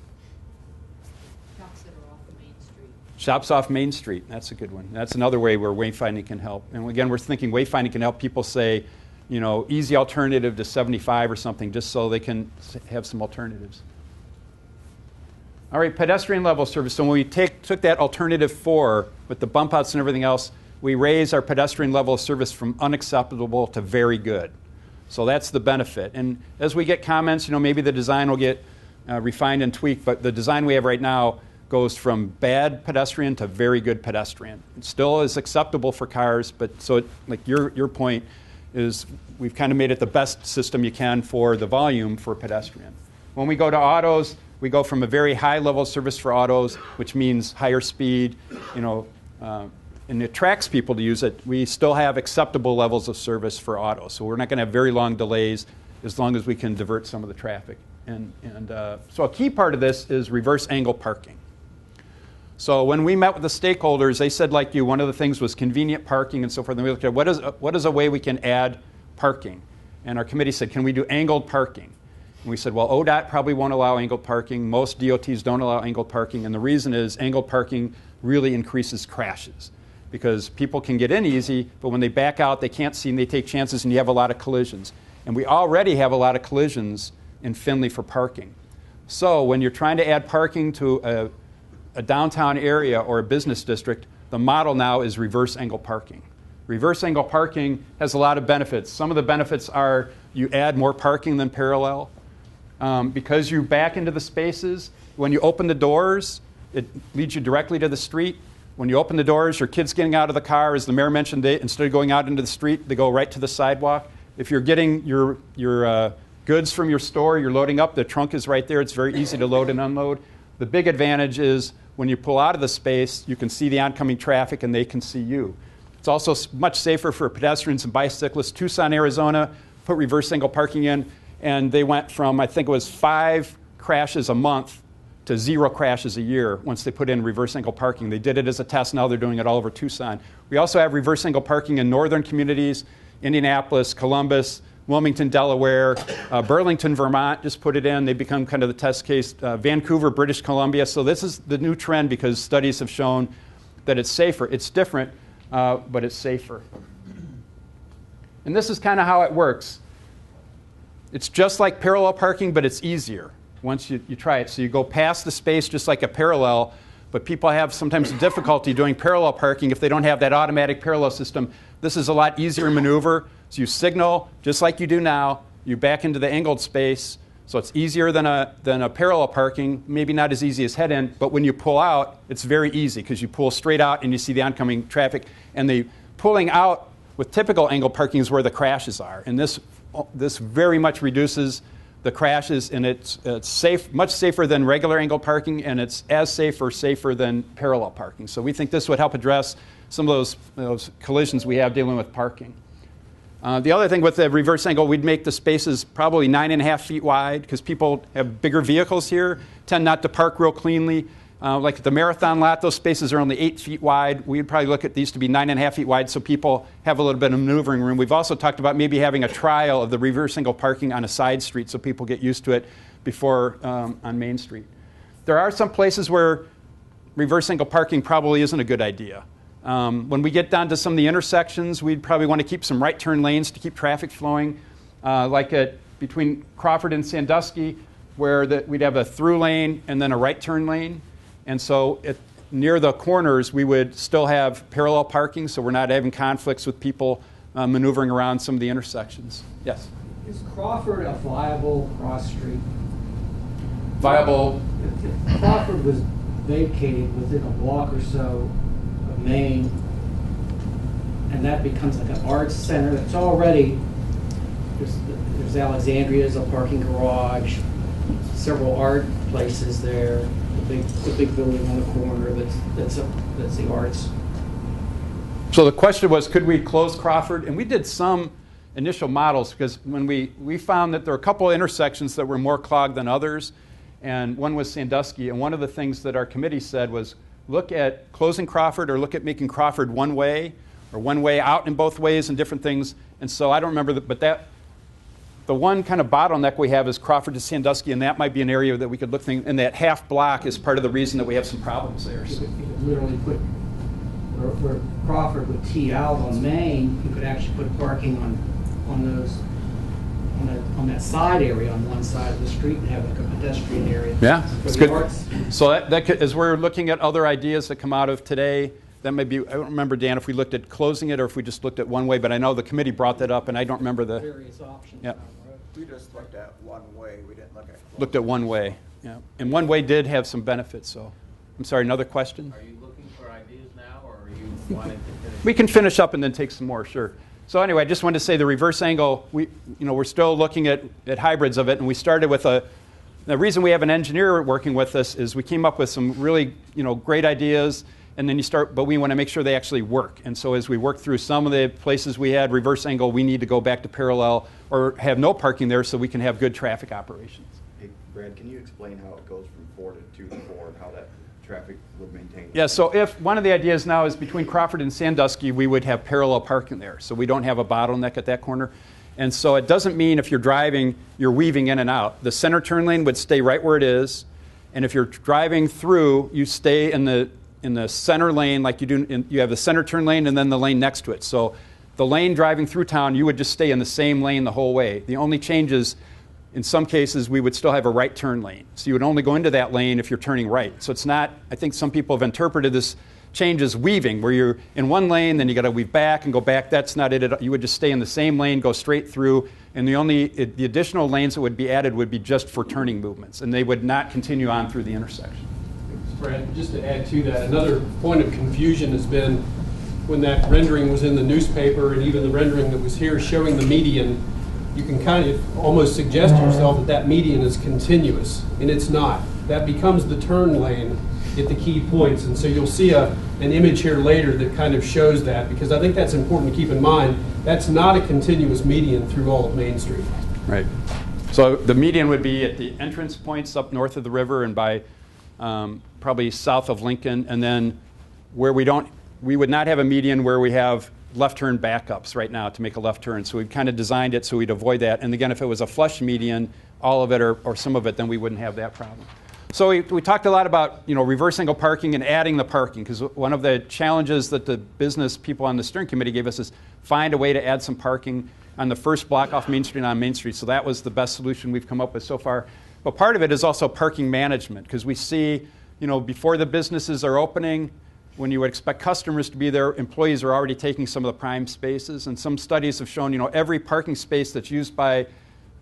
Shops that are off of Main Street. Shops off Main Street, that's a good one. That's another way where wayfinding can help. And again, we're thinking wayfinding can help people say, you know, easy alternative to 75 or something, just so they can have some alternatives. All right, pedestrian level service. So when we took that alternative 4 with the bump outs and everything else, we raised our pedestrian level of service from unacceptable to very good. So that's the benefit. And as we get comments, you know, maybe the design will get refined and tweaked, but the design we have right now goes from bad pedestrian to very good pedestrian. It still is acceptable for cars, but so like your point is we've kind of made it the best system you can for the volume for pedestrian. When we go to autos, we go from a very high level of service for autos, which means higher speed, you know, and it attracts people to use it. We still have acceptable levels of service for autos. So we're not going to have very long delays as long as we can divert some of the traffic. And so a key part of this is reverse angle parking. So when we met with the stakeholders, they said, like you, one of the things was convenient parking and so forth. And we looked at what is a way we can add parking. And our committee said, can we do angled parking? And we said, well, ODOT probably won't allow angled parking. Most DOTs don't allow angled parking. And the reason is angled parking really increases crashes, because people can get in easy, but when they back out, they can't see and they take chances, and you have a lot of collisions. And we already have a lot of collisions in Findlay for parking. So when you're trying to add parking to a downtown area or a business district, the model now is reverse angle parking. Reverse angle parking has a lot of benefits. Some of the benefits are you add more parking than parallel. Because you back into the spaces, when you open the doors, it leads you directly to the street. When you open the doors, your kid's getting out of the car, as the mayor mentioned, instead of going out into the street, they go right to the sidewalk. If you're getting your goods from your store, you're loading up, the trunk is right there. It's very easy to load and unload. The big advantage is when you pull out of the space, you can see the oncoming traffic and they can see you. It's also much safer for pedestrians and bicyclists. Tucson, Arizona, put reverse angle parking in, and they went from, I think it was 5 crashes a month to 0 crashes a year once they put in reverse angle parking. They did it as a test. Now they're doing it all over Tucson. We also have reverse angle parking in northern communities, Indianapolis, Columbus, Wilmington, Delaware, Burlington, Vermont just put it in. They become kind of the test case. Vancouver, British Columbia. So this is the new trend because studies have shown that it's safer. It's different, but it's safer. And this is kind of how it works. It's just like parallel parking, but it's easier once you try it. So you go past the space just like a parallel, but people have sometimes difficulty doing parallel parking if they don't have that automatic parallel system. This is a lot easier maneuver. So you signal just like you do now. You back into the angled space. So it's easier than a parallel parking. Maybe not as easy as head in, but when you pull out, it's very easy because you pull straight out and you see the oncoming traffic. And the pulling out with typical angled parking is where the crashes are. And this very much reduces the crashes, and it's safe, much safer than regular angled parking, and it's as safe or safer than parallel parking. So we think this would help address some of those collisions we have dealing with parking. The other thing with the reverse angle, we'd make the spaces probably 9.5 feet wide because people have bigger vehicles here, tend not to park real cleanly. Like at the marathon lot, those spaces are only 8 feet wide. We'd probably look at these to be 9.5 feet wide so people have a little bit of maneuvering room. We've also talked about maybe having a trial of the reverse angle parking on a side street so people get used to it before on Main Street. There are some places where reverse angle parking probably isn't a good idea. When we get down to some of the intersections, we'd probably want to keep some right turn lanes to keep traffic flowing, like between Crawford and Sandusky, where we'd have a through lane and then a right turn lane. And so near the corners, we would still have parallel parking, so we're not having conflicts with people maneuvering around some of the intersections. Yes? Is Crawford a viable cross street? Viable? If Crawford was vacated within a block or so of Main, and that becomes like an arts center, it's already, there's Alexandria's a parking garage, several art places there. The big building on the corner that's the arts. So the question was, could we close Crawford? And we did some initial models, because when we found that there were a couple of intersections that were more clogged than others, and one was Sandusky, and one of the things that our committee said was look at closing Crawford or look at making Crawford one way or one way out in both ways and different things. And so I don't remember, but the one kind of bottleneck we have is Crawford to Sandusky, and that might be an area that we could look things, and that half block is part of the reason that we have some problems there. So. You could literally put, where Crawford would tee out on Main, you could actually put parking on that side area on one side of the street and have like a pedestrian area. Yeah, for it's the good. arts. So that could, as we're looking at other ideas that come out of today, that may be, I don't remember, Dan, if we looked at closing it or if we just looked at one way, but I know the committee brought that up, and I don't remember the various options. Yeah. We just looked at one way. We didn't look at. Looked at one way. Yeah, and one way did have some benefits. So, I'm sorry. Another question? Are you looking for ideas now, or are you wanting to finish? We can finish up and then take some more. Sure. So anyway, I just wanted to say the reverse angle. We're still looking at hybrids of it, and we started with the reason we have an engineer working with us is we came up with some really great ideas. And then but we want to make sure they actually work. And so as we work through some of the places we had reverse angle, we need to go back to parallel or have no parking there so we can have good traffic operations. Hey, Brad, can you explain how it goes from 4 to 2 to 4 and how that traffic would maintain? Yeah, so if one of the ideas now is between Crawford and Sandusky, we would have parallel parking there. So we don't have a bottleneck at that corner. And so it doesn't mean if you're driving, you're weaving in and out. The center turn lane would stay right where it is. And if you're driving through, you stay in the center lane like you do. You have the center turn lane and then the lane next to it. So the lane driving through town, you would just stay in the same lane the whole way. The only change is, in some cases, we would still have a right turn lane. So you would only go into that lane if you're turning right. So it's not, I think some people have interpreted this change as weaving, where you're in one lane, then you got to weave back and go back. That's not it. You would just stay in the same lane, go straight through, and the additional lanes that would be added would be just for turning movements, and they would not continue on through the intersection. Brad, just to add to that, another point of confusion has been when that rendering was in the newspaper and even the rendering that was here showing the median, you can kind of almost suggest to yourself that median is continuous, and it's not. That becomes the turn lane at the key points, and so you'll see an image here later that kind of shows that, because I think that's important to keep in mind. That's not a continuous median through all of Main Street. Right. So the median would be at the entrance points up north of the river and by probably south of Lincoln, and then where we would not have a median where we have left turn backups right now to make a left turn. So we've kind of designed it so we'd avoid that. And again, if it was a flush median, all of it or some of it, then we wouldn't have that problem. So we talked a lot about reverse angle parking and adding the parking, because one of the challenges that the business people on the steering committee gave us is find a way to add some parking on the first block off Main Street and on Main Street. So that was the best solution we've come up with so far. But part of it is also parking management, because we see, before the businesses are opening, when you would expect customers to be there, employees are already taking some of the prime spaces. And some studies have shown, every parking space that's used by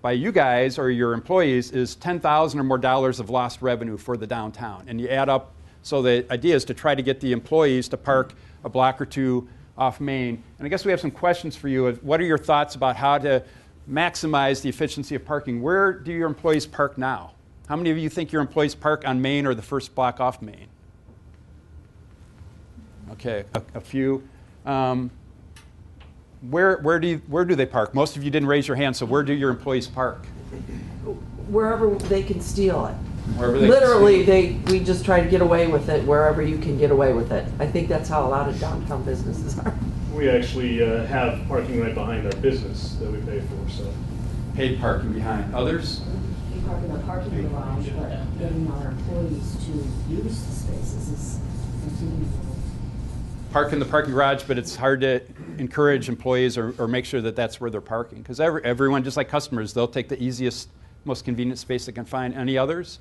you guys or your employees is $10,000 or more of lost revenue for the downtown. And you add up, so the idea is to try to get the employees to park a block or two off Main. And I guess we have some questions for you. What are your thoughts about how to maximize the efficiency of parking? Where do your employees park now? How many of you think your employees park on Main or the first block off Main? Okay, a few. Where do they park? Most of you didn't raise your hand, so where do your employees park? Wherever they can steal it. Wherever they Literally, we just try to get away with it wherever you can get away with it. I think that's how a lot of downtown businesses are. We actually have parking right behind our business that we pay for. So paid parking behind. Others? We park in the parking garage, but getting our employees to use the spaces is continuing. Park in the parking garage, but it's hard to encourage employees or make sure that that's where they're parking. Because everyone, just like customers, they'll take the easiest, most convenient space they can find. Any others?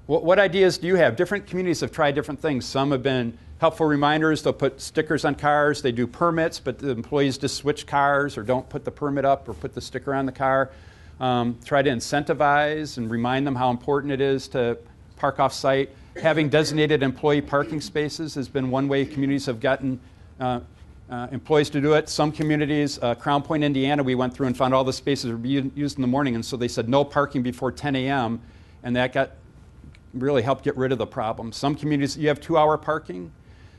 What ideas do you have? Different communities have tried different things. Some have been helpful reminders. They'll put stickers on cars. They do permits, but the employees just switch cars or don't put the permit up or put the sticker on the car. Try to incentivize and remind them how important it is to park off-site. Having designated employee parking spaces has been one way communities have gotten employees to do it. Some communities, Crown Point, Indiana, we went through and found all the spaces were being used in the morning, and so they said no parking before 10 a.m., and that really helped get rid of the problem. Some communities, you have 2-hour parking.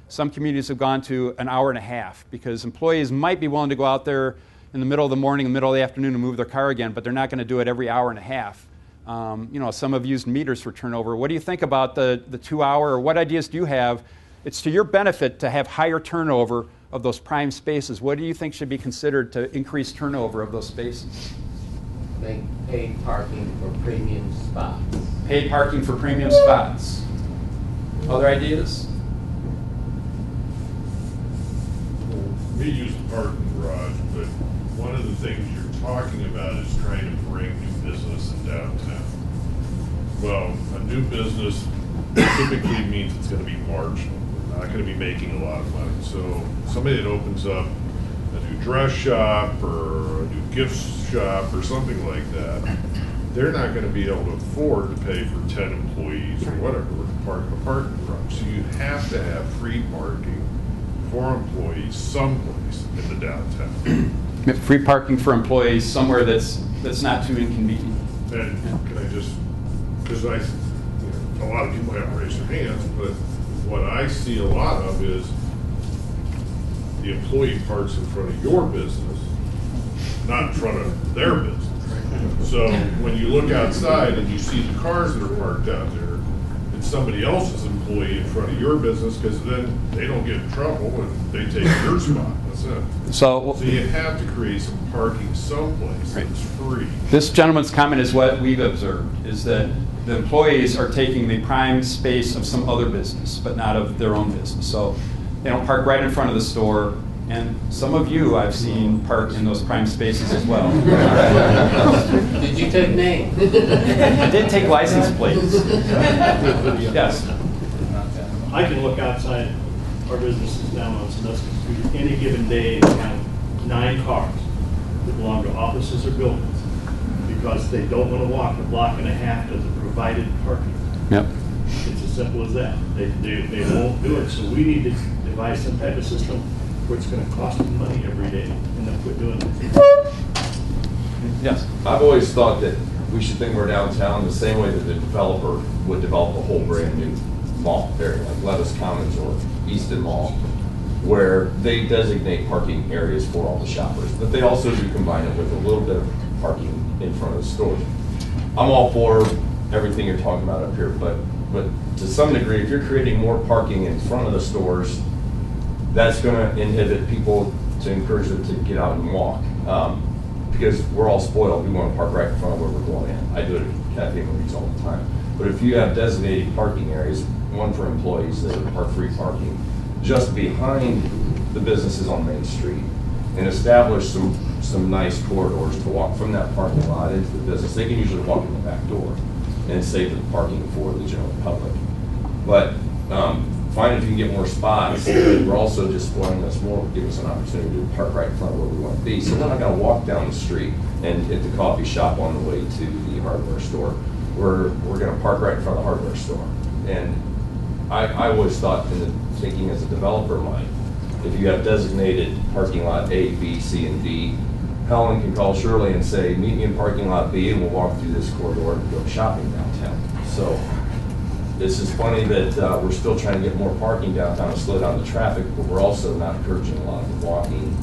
Some communities have gone to an hour and a half because employees might be willing to go out there in the middle of the morning, in the middle of the afternoon to move their car again, but they're not going to do it every hour and a half. Some have used meters for turnover. What do you think about the 2 hour, or what ideas do you have? It's to your benefit to have higher turnover of those prime spaces. What do you think should be considered to increase turnover of those spaces? Make paid parking for premium spots. Paid parking for premium spots. Other ideas? We use the parking garage, but one of the things you're talking about is trying to bring new business in downtown. Well, a new business typically means it's going to be marginal. They're not going to be making a lot of money. So somebody that opens up a new dress shop or a new gift shop or something like that, they're not going to be able to afford to pay for 10 employees or whatever to park in a parking garage. So you have to have free parking for employees someplace in the downtown. Free parking for employees somewhere that's not too inconvenient. And can I just, because a lot of people haven't raised their hands, but what I see a lot of is the employee parks in front of your business, not in front of their business. So when you look outside and you see the cars that are parked out there, it's somebody else's employee in front of your business, because then they don't get in trouble and they take your spot. That's it. So you have to create some parking someplace that's free. This gentleman's comment is what we've observed, is that the employees are taking the prime space of some other business, but not of their own business. So they don't park right in front of the store. And some of you I've seen park in those prime spaces as well. Did you take names? I did take license plates. Yes. I can look outside our businesses down on Sandusky Street any given day and count 9 cars that belong to offices or buildings because they don't want to walk a block and a half to the provided parking. Yep. It's as simple as that. They won't do it. So we need to devise some type of system where it's going to cost them money every day and then quit doing it. Yes. I've always thought that we should think of our downtown the same way that the developer would develop a whole brand new mall area, like Levis Commons or Easton Mall, where they designate parking areas for all the shoppers, but they also do combine it with a little bit of parking in front of the stores. I'm all for everything you're talking about up here, but to some degree, if you're creating more parking in front of the stores, that's going to inhibit people to encourage them to get out and walk. Because we're all spoiled, we want to park right in front of where we're going in. I do it at Cafe Movies all the time. But if you have designated parking areas, one for employees that are free parking, just behind the businesses on Main Street, and establish some nice corridors to walk from that parking lot into the business. They can usually walk in the back door and save the parking for the general public. But find if you can get more spots. We're also just spoiling us more, give us an opportunity to park right in front of where we want to be. So we're not going to walk down the street and hit the coffee shop on the way to the hardware store. We're going to park right in front of the hardware store. And I always thought, in the thinking as a developer mind, if you have designated parking lot A, B, C, and D, Helen can call Shirley and say, meet me in parking lot B, and we'll walk through this corridor and go shopping downtown. So this is funny that we're still trying to get more parking downtown and slow down the traffic, but we're also not encouraging a lot of walking.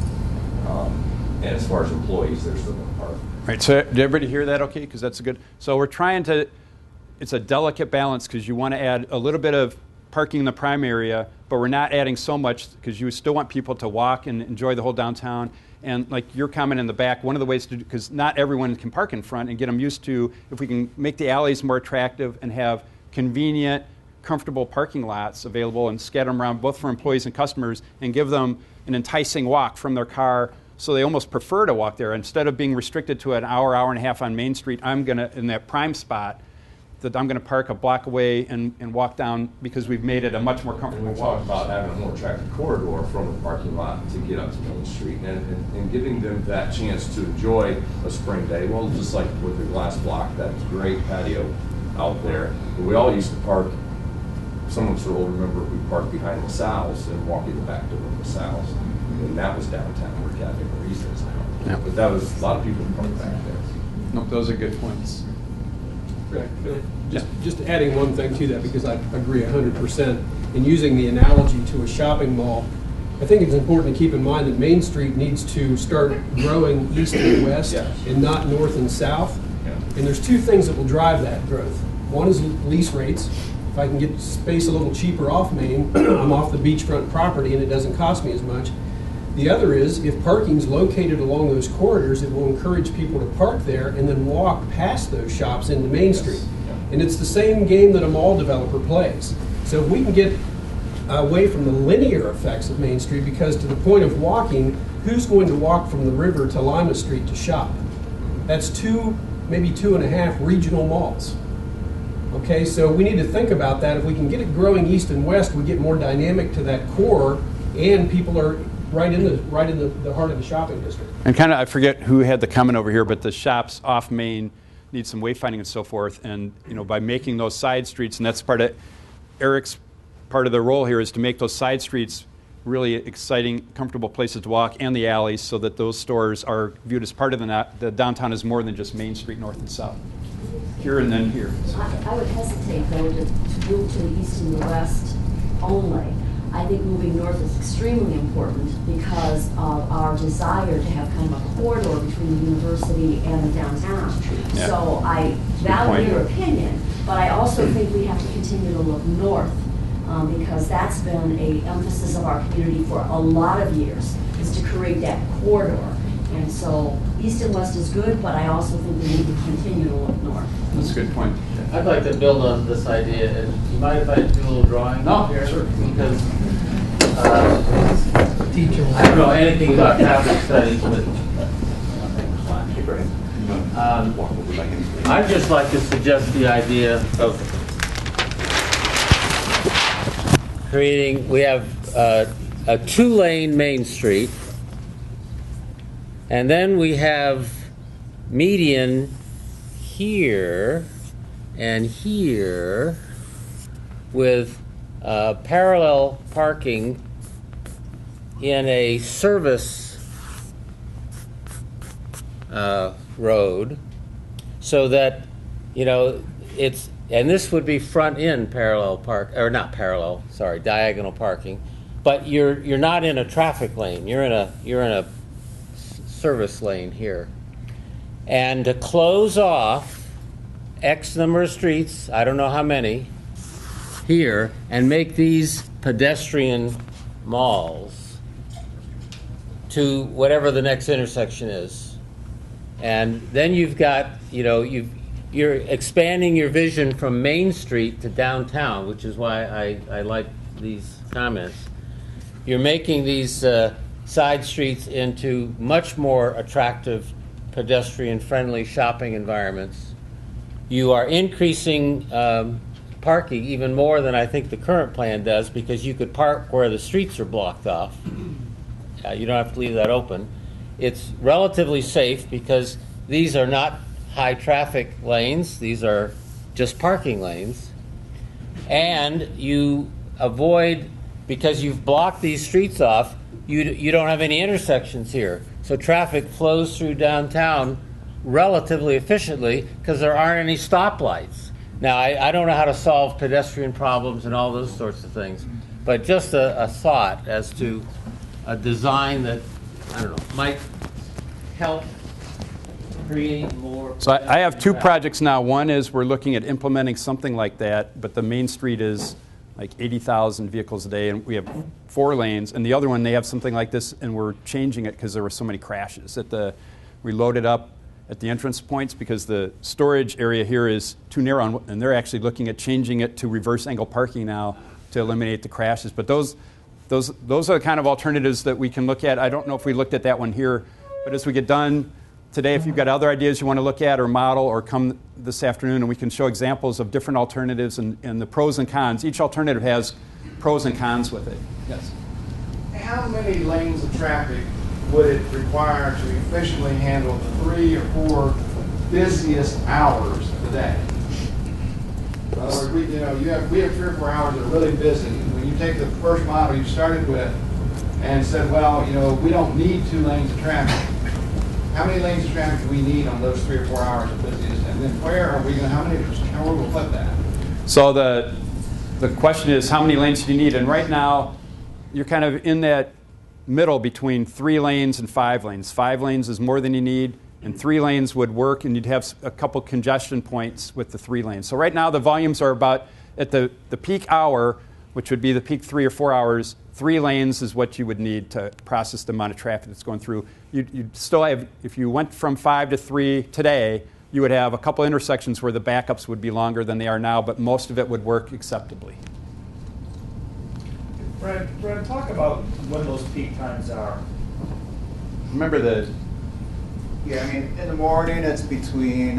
And as far as employees, they're still going to park. Right, so did everybody hear that okay? Because that's a good, so we're trying to, it's a delicate balance because you want to add a little bit of parking in the prime area, but we're not adding so much because you still want people to walk and enjoy the whole downtown. And like your comment in the back, one of the ways to do, because not everyone can park in front, and get them used to, if we can make the alleys more attractive and have convenient, comfortable parking lots available and scatter them around both for employees and customers and give them an enticing walk from their car so they almost prefer to walk there. Instead of being restricted to an hour, hour and a half on Main Street, I'm going to, in that prime spot, that I'm going to park a block away and walk down because we've made it a much more comfortable We walk. talked about having a more attractive corridor from the parking lot to get up to Main Street and giving them that chance to enjoy a spring day. Well, just like with the glass block, that great patio out there. We all used to park, some of us will remember we parked behind the Sal's and walk in the back door of the Sal's. And that was downtown where Cafe Maurice is now. Yeah. But that was a lot of people parked back there. Nope, those are good points. Just adding one thing to that, because I agree 100%. In using the analogy to a shopping mall, I think it's important to keep in mind that Main Street needs to start growing east and west and not north and south. And there's two things that will drive that growth. One is lease rates. If I can get space a little cheaper off Main, I'm off the beachfront property and it doesn't cost me as much. The other is, if parking's located along those corridors, it will encourage people to park there and then walk past those shops into Main Street. And it's the same game that a mall developer plays. So if we can get away from the linear effects of Main Street, because to the point of walking, who's going to walk from the river to Lima Street to shop? That's maybe 2.5 regional malls. Okay, so we need to think about that. If we can get it growing east and west, we get more dynamic to that core, and people are right in the heart of the shopping district. And kind of, I forget who had the comment over here, but the shops off Main need some wayfinding and so forth. And by making those side streets, and that's part of Eric's part of the role here, is to make those side streets really exciting, comfortable places to walk, and the alleys, so that those stores are viewed as part of the downtown as more than just Main Street north and south. Here and then here. I would hesitate, though, to move to the east and the west only. I think moving north is extremely important because of our desire to have kind of a corridor between the university and the downtown. Yeah. So I value your opinion, but I also think we have to continue to look north because that's been an emphasis of our community for a lot of years, is to create that corridor. And so east and west is good, but I also think we need to continue to look north. That's a good point. I'd like to build on this idea, and do you mind if I do a little drawing here? Sure. Because I don't know anything about traffic studies, but I'd just like to suggest the idea of creating, we have a 2-lane Main Street, and then we have median here and here with parallel parking in a service road, so that it's, and this would be front end parallel park, or not parallel, sorry, diagonal parking, but you're not in a traffic lane. You're in a service lane here, and to close off X number of streets, I don't know how many, here, and make these pedestrian malls to whatever the next intersection is. And then you've got, you're expanding your vision from Main Street to downtown, which is why I like these comments. You're making these side streets into much more attractive, pedestrian-friendly shopping environments. You are increasing parking even more than I think the current plan does, because you could park where the streets are blocked off. You don't have to leave that open. It's relatively safe because these are not high traffic lanes. These are just parking lanes. And you avoid, because you've blocked these streets off, you don't have any intersections here. So traffic flows through downtown relatively efficiently because there aren't any stoplights. Now, I don't know how to solve pedestrian problems and all those sorts of things, but just a thought as to a design that, I don't know, might help create more. So I have two projects now. One is we're looking at implementing something like that, but the Main Street is like 80,000 vehicles a day, and we have 4 lanes. And the other one, they have something like this, and we're changing it because there were so many crashes. We loaded up at the entrance points because the storage area here is too narrow, and they're actually looking at changing it to reverse angle parking now to eliminate the crashes. But those are the kind of alternatives that we can look at. I don't know if we looked at that one here, but as we get done today, if you've got other ideas you want to look at or model, or come this afternoon and we can show examples of different alternatives and the pros and cons. Each alternative has pros and cons with it. Yes? How many lanes of traffic would it require to efficiently handle the 3 or 4 busiest hours of the day? In other words, we have 3 or 4 hours that are really busy. When you take the first model you started with and said, well, we don't need 2 lanes of traffic. How many lanes of traffic do we need on those 3 or 4 hours of busiest? And then where are we going to, how are we going to put that? So the question is, how many lanes do you need? And right now, you're kind of in that middle between 3 lanes and 5 lanes. 5 lanes is more than you need, and 3 lanes would work, and you'd have a couple congestion points with the 3 lanes. So right now the volumes are about, at the peak hour, which would be the peak 3 or 4 hours, 3 lanes is what you would need to process the amount of traffic that's going through. You'd still have, if you went from 5 to 3 today, you would have a couple intersections where the backups would be longer than they are now, but most of it would work acceptably. Brad, talk about when those peak times are. Remember the... Yeah, I mean, in the morning it's between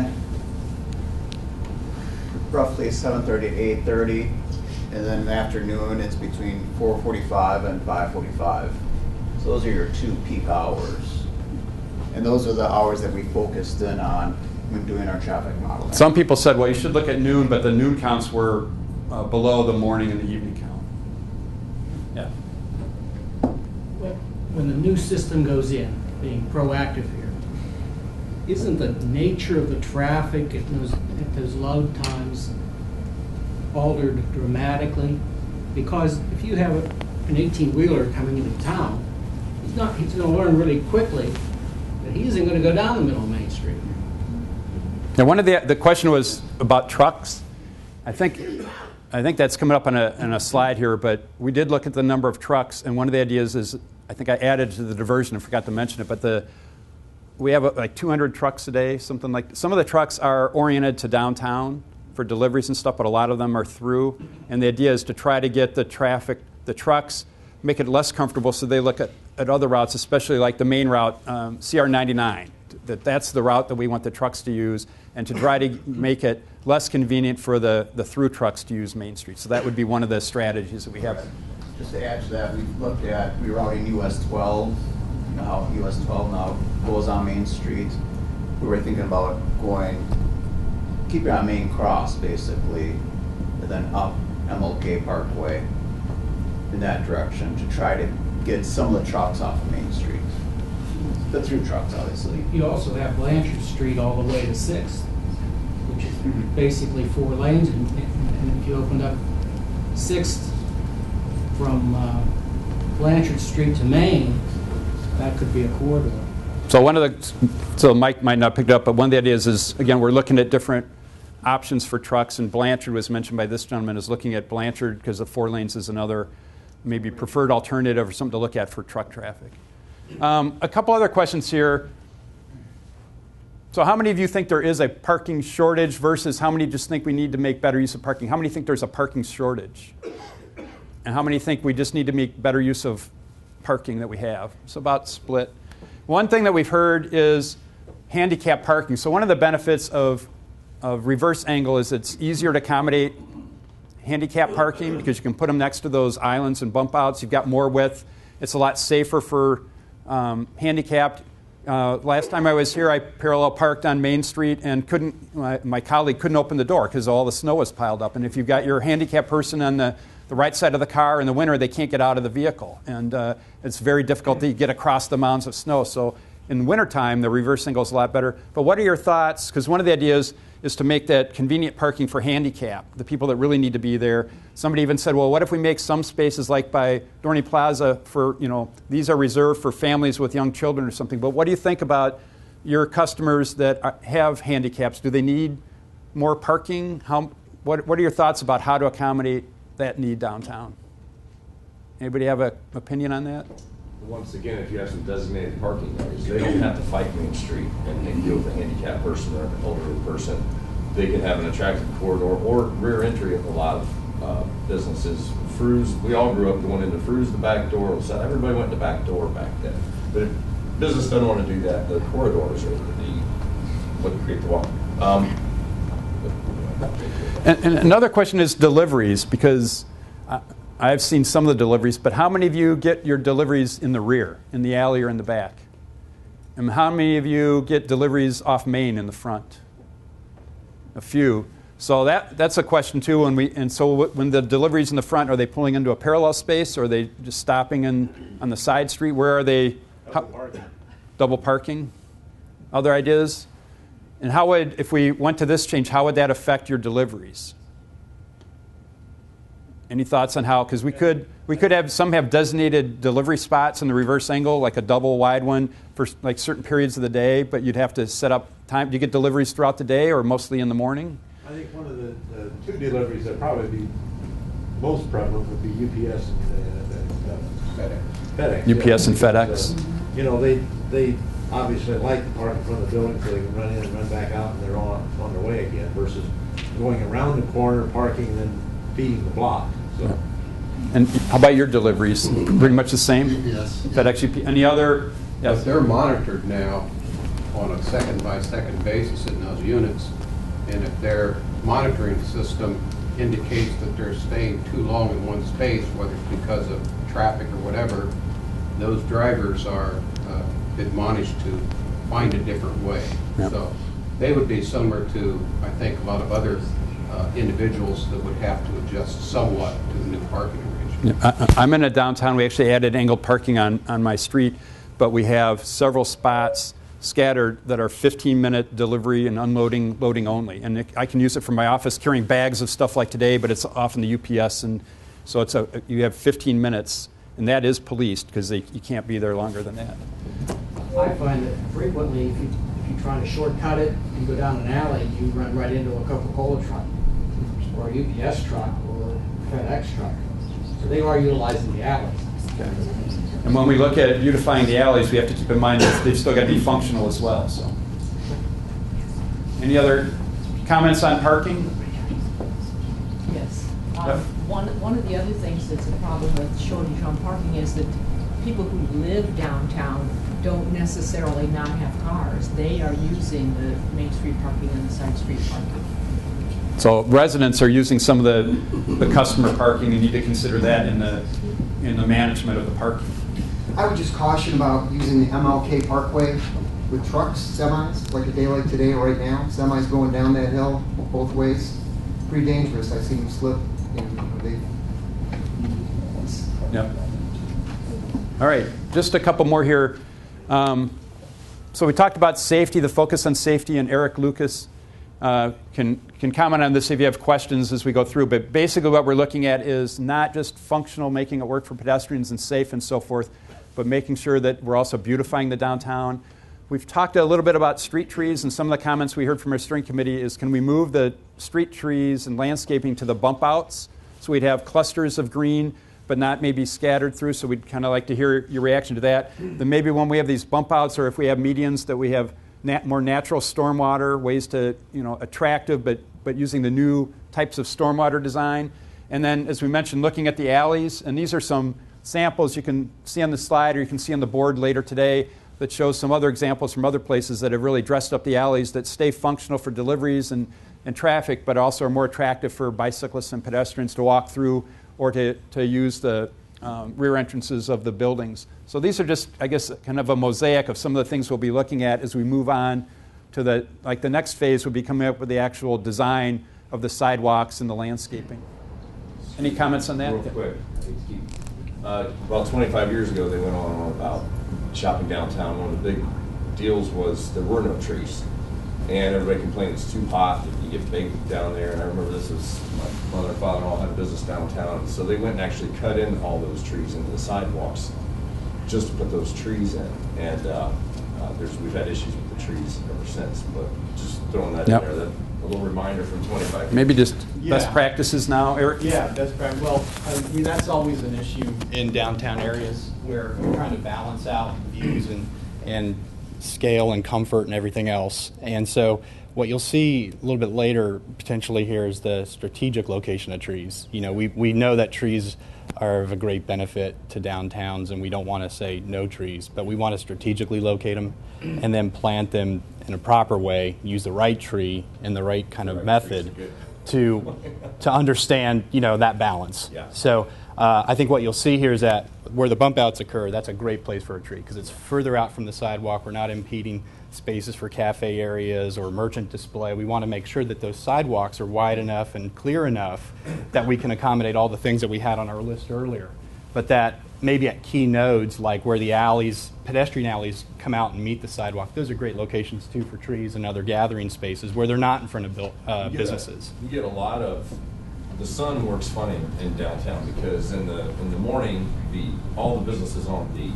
roughly 7:30 to 8:30, and then in the afternoon it's between 4:45 and 5:45. So those are your 2 peak hours. And those are the hours that we focused in on when doing our traffic modeling. Some people said, well, you should look at noon, but the noon counts were below the morning and the evening count. Yeah. When the new system goes in, being proactive here, isn't the nature of the traffic at those load times altered dramatically? Because if you have an 18-wheeler coming into town, he's going to learn really quickly that he isn't going to go down the middle of Main Street. Now, one of the question was about trucks. I think that's coming up on a slide here, but we did look at the number of trucks, and one of the ideas is, I think I added to the diversion, I forgot to mention it, but we have like 200 trucks a day, something like. Some of the trucks are oriented to downtown for deliveries and stuff, but a lot of them are through, and the idea is to try to get the trucks, make it less comfortable so they look at other routes, especially like the main route, CR99. That's the route that we want the trucks to use, and to try to make it less convenient for the through trucks to use Main Street. So that would be one of the strategies that we have. Just to add to that, we looked at rerouting US 12, you know how US 12 now goes on Main Street. We were thinking about keeping on Main Cross basically, and then up MLK Parkway in that direction to try to get some of the trucks off of Main Street. The through trucks, obviously. You also have Blanchard Street all the way to 6th, which is basically 4 lanes, and if you opened up 6th from Blanchard Street to Main, that could be a corridor. So Mike might not pick it up, but one of the ideas is, again, we're looking at different options for trucks, and Blanchard was mentioned by this gentleman is looking at Blanchard because the 4 lanes is another maybe preferred alternative or something to look at for truck traffic. A couple other questions here. So how many of you think there is a parking shortage versus how many just think we need to make better use of parking? How many think there's a parking shortage? And how many think we just need to make better use of parking that we have? So about split. One thing that we've heard is handicap parking. So one of the benefits of reverse angle is it's easier to accommodate handicap parking because you can put them next to those islands and bump outs. You've got more width. It's a lot safer for handicapped. Last time I was here, I parallel parked on Main Street and my colleague couldn't open the door because all the snow was piled up. And if you've got your handicapped person on the right side of the car in the winter, they can't get out of the vehicle. And it's very difficult to get across the mounds of snow. So in wintertime, the reverse angle is a lot better. But what are your thoughts? Because one of the ideas is to make that convenient parking for handicap, the people that really need to be there. Somebody even said, well, what if we make some spaces like by Dorney Plaza for, these are reserved for families with young children or something. But what do you think about your customers that have handicaps? Do they need more parking? What are your thoughts about how to accommodate that need downtown? Anybody have an opinion on that? Once again, if you have some designated parking areas, they don't have to fight Main Street and deal with a handicapped person or an elderly person. They can have an attractive corridor or rear entry of a lot of businesses. Fru's, we all grew up going into Fru's, the back door. So everybody went to the back door back then. But if business doesn't want to do that, the corridors are what create the walk. And another question is deliveries, because I've seen some of the deliveries, but how many of you get your deliveries in the rear, in the alley or in the back? And how many of you get deliveries off Main in the front? A few. So that's a question too. When the deliveries in the front, are they pulling into a parallel space, or are they just stopping on the side street? Where are they? Double parking. Other ideas? And how would, if we went to this change, how would that affect your deliveries? Any thoughts on how? Because we could We could have some have designated delivery spots in the reverse angle, like a double wide one for like certain periods of the day, but you'd have to set up time. Do you get deliveries throughout the day or mostly in the morning? I think one of the two deliveries that probably be most prevalent would be UPS and FedEx. UPS and FedEx. You know, they obviously like to park in front of the building so they can run in and run back out and they're on their way again versus going around the corner, parking, and then feeding the block. So. And how about your deliveries? Pretty much the same? Yes. FedEx, UPS. Any other? Yes. But they're monitored now on a second-by-second basis in those units. And if their monitoring system indicates that they're staying too long in one space, whether it's because of traffic or whatever, those drivers are admonished to find a different way. Yep. So they would be similar to, I think, a lot of other individuals that would have to adjust somewhat to the new parking arrangement. I'm in a downtown. We actually added angled parking on my street, but we have several spots scattered that are 15-minute delivery and unloading, loading only. And I can use it from my office carrying bags of stuff like today, but it's often the UPS. And so you have 15 minutes, and that is policed because you can't be there longer than that. I find that frequently, if you're trying to shortcut it and go down an alley, you run right into a Coca-Cola truck or a UPS truck or a FedEx truck. So they are utilizing the alleys. Okay. And when we look at beautifying the alleys, we have to keep in mind that they've still got to be functional as well. So, any other comments on parking? Yes. One of the other things that's a problem with shortage on parking is that people who live downtown don't necessarily not have cars. They are using the Main Street parking and the side street parking. So residents are using some of the customer parking. You need to consider that in the management of the parking. I would just caution about using the MLK Parkway with trucks, semis, like a day like today or right now. Semis going down that hill both ways. Pretty dangerous. I've seen them slip. Yep. All right, just a couple more here. So we talked about safety, the focus on safety, and Eric Lucas can comment on this if you have questions as we go through. But basically what we're looking at is not just functional, making it work for pedestrians and safe and so forth, but making sure that we're also beautifying the downtown. We've talked a little bit about street trees, and some of the comments we heard from our steering committee is, can we move the street trees and landscaping to the bump outs so we'd have clusters of green but not maybe scattered through, so we'd kind of like to hear your reaction to that. Then maybe when we have these bump outs or if we have medians, that we have more natural stormwater, ways to, attractive but using the new types of stormwater design. And then, as we mentioned, looking at the alleys, and these are some samples you can see on the slide or you can see on the board later today that shows some other examples from other places that have really dressed up the alleys that stay functional for deliveries and traffic, but also are more attractive for bicyclists and pedestrians to walk through or to use the rear entrances of the buildings. So these are just, I guess, kind of a mosaic of some of the things we'll be looking at as we move on to the next phase will be coming up with the actual design of the sidewalks and the landscaping. Any comments on that? Real quick. About 25 years ago, they went on about shopping downtown. One of the big deals was there were no trees. And everybody complained it's too hot, that you get baked down there. And I remember this was, my mother and father-in-law had a business downtown. So they went and actually cut in all those trees into the sidewalks just to put those trees in. And we've had issues with the trees ever since. But just throwing that in there, a little reminder from 25 years. Maybe just best practices now, Eric? Yeah, best practice. Well, I mean, that's always an issue in downtown areas where we're trying to balance out views and scale and comfort and everything else. And so what you'll see a little bit later potentially here is the strategic location of trees. We know that trees are of a great benefit to downtowns, and we don't want to say no trees, but we want to strategically locate them and then plant them in a proper way, use the right tree and the right kind of method to understand, that balance. Yeah. So I think what you'll see here is that where the bump outs occur, that's a great place for a tree because it's further out from the sidewalk. We're not impeding spaces for cafe areas or merchant display. We want to make sure that those sidewalks are wide enough and clear enough that we can accommodate all the things that we had on our list earlier. But that maybe at key nodes, like where the alleys, pedestrian alleys come out and meet the sidewalk, those are great locations too for trees and other gathering spaces where they're not in front of businesses. You get a lot of the sun works funny in downtown because in the morning, all the businesses on the